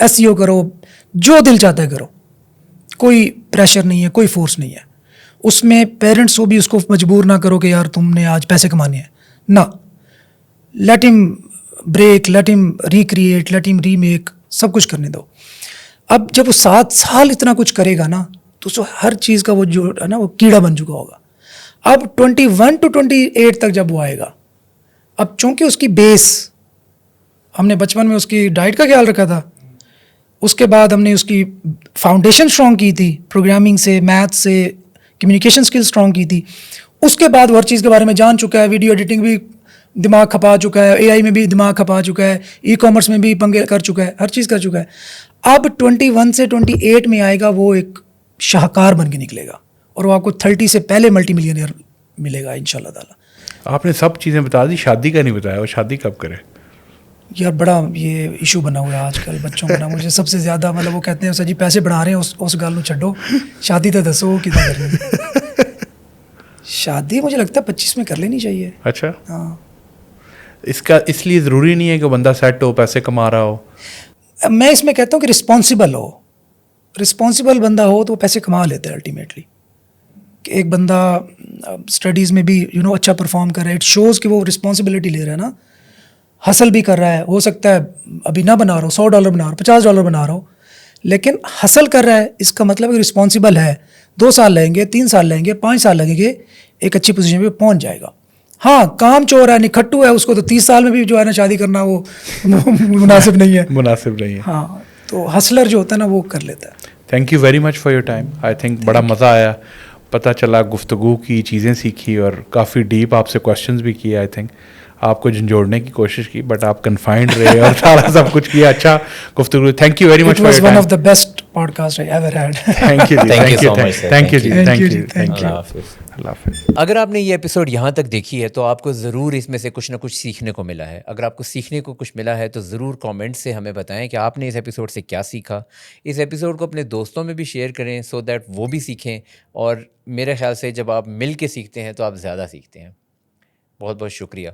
[SPEAKER 1] SEO کرو, جو دل چاہتا ہے کرو. کوئی پریشر نہیں ہے, کوئی فورس نہیں ہے. اس میں پیرنٹس کو بھی اس کو مجبور نہ کرو کہ یار تم نے آج پیسے کمانے ہیں, نہ. لیٹ ہم بریک, لیٹ ہم ریکریٹ, لیٹ ہم ریمیک, سب کچھ کرنے دو. اب جب وہ 7 سال اتنا کچھ کرے گا نا تو اس ہر چیز کا وہ جو ہے نا وہ کیڑا بن چکا ہوگا. اب 21 to 28 تک جب وہ آئے گا, اب چونکہ اس کی بیس ہم نے بچپن میں اس کی ڈائٹ کا خیال رکھا تھا, اس کے بعد ہم نے اس کی فاؤنڈیشن اسٹرانگ کی تھی, پروگرامنگ سے, میتھ سے, کمیونیکیشن اسکل اسٹرانگ کی تھی. اس کے بعد وہ ہر چیز کے بارے میں جان چکا ہے, ویڈیو ایڈیٹنگ بھی دماغ کھپا چکا ہے, AI میں بھی دماغ کھپا چکا ہے, ای کامرس میں بھی پنگے کر چکا ہے, ہر چیز کر چکا ہے. اب 21 سے 28 میں آئے گا, وہ ایک شاہکار بن کے نکلے گا اور وہ آپ کو 30 سے پہلے ملٹی ملینئر ملے گا انشاءاللہ تعالیٰ.
[SPEAKER 2] آپ نے سب چیزیں بتا دی, شادی کا نہیں بتایا, وہ شادی کب کرے؟
[SPEAKER 1] یار بڑا یہ ایشو بنا ہوا ہے آج کل بچوں کا نا, مجھے سب سے زیادہ مطلب وہ کہتے ہیں سر جی پیسے بڑھا رہے ہیں, اس گال نو چھڈو, شادی تو دسو کتنا کرنی ہے. شادی مجھے لگتا ہے 25 میں کر لینی چاہیے.
[SPEAKER 2] اچھا,
[SPEAKER 1] ہاں,
[SPEAKER 2] اس لیے ضروری نہیں ہے کہ بندہ سیٹ ہو, پیسے کما رہا ہو.
[SPEAKER 1] میں اس میں کہتا ہوں کہ رسپانسبل ہو. رسپانسبل بندہ ہو تو وہ پیسے کما لیتا ہے الٹیمیٹلی. کہ ایک بندہ اسٹڈیز میں بھی اچھا پرفارم کر رہا ہے, اٹ شوز کہ وہ رسپانسبلٹی لے رہا ہے نا, ہسل بھی کر رہا ہے. ہو سکتا ہے ابھی نہ بنا رہا ہو, $100 بنا رہا ہو, $50 بنا رہا ہو, لیکن ہسل کر رہا ہے, اس کا مطلب کہ رسپانسبل ہے. 2 سال لگیں گے, 3 سال لگیں گے, 5 سال لگیں گے, ایک اچھی پوزیشن پہ پہنچ جائے گا. ہاں کام چور ہے, نکھٹو ہے, اس کو تو 30 سال میں بھی جو ہے نا شادی کرنا وہ مناسب نہیں ہے.
[SPEAKER 2] مناسب نہیں ہے.
[SPEAKER 1] ہاں, تو ہسلر جو ہوتا ہے نا وہ کر لیتا ہے.
[SPEAKER 2] Thank you very much for your time. I think بڑا مزہ آیا, پتہ چلا, گفتگو کی, چیزیں سیکھی, اور کافی ڈیپ آپ سے کوشچنز بھی کیے. آئی تھنک آپ کو جھنجھوڑنے کی کوشش کی, بٹ آپ کنفائنڈ رہے اور سارا سب کچھ کیا. اچھا گفتگو. Thank you very much for your time.
[SPEAKER 1] It was one of the best podcasts I ever had.
[SPEAKER 2] Thank you ji,
[SPEAKER 3] Thank you
[SPEAKER 2] thank you,
[SPEAKER 3] so much, sir.
[SPEAKER 2] Thank you ji,
[SPEAKER 3] Thank
[SPEAKER 2] thank
[SPEAKER 1] you.
[SPEAKER 2] You,
[SPEAKER 1] Thank you.
[SPEAKER 3] اللہ حافظ.
[SPEAKER 2] اللہ حافظ.
[SPEAKER 3] اگر آپ نے یہ episode یہاں تک دیکھی ہے تو آپ کو ضرور اس میں سے کچھ نہ کچھ سیکھنے کو ملا ہے. اگر آپ کو سیکھنے کو کچھ ملا ہے تو ضرور کامنٹ سے ہمیں بتائیں کہ آپ نے اس ایپیسوڈ سے کیا سیکھا. اس ایپیسوڈ کو اپنے دوستوں میں بھی شیئر کریں سو دیٹ وہ بھی سیکھیں, اور میرے خیال سے جب آپ مل کے سیکھتے ہیں تو آپ زیادہ سیکھتے ہیں. بہت بہت شکریہ.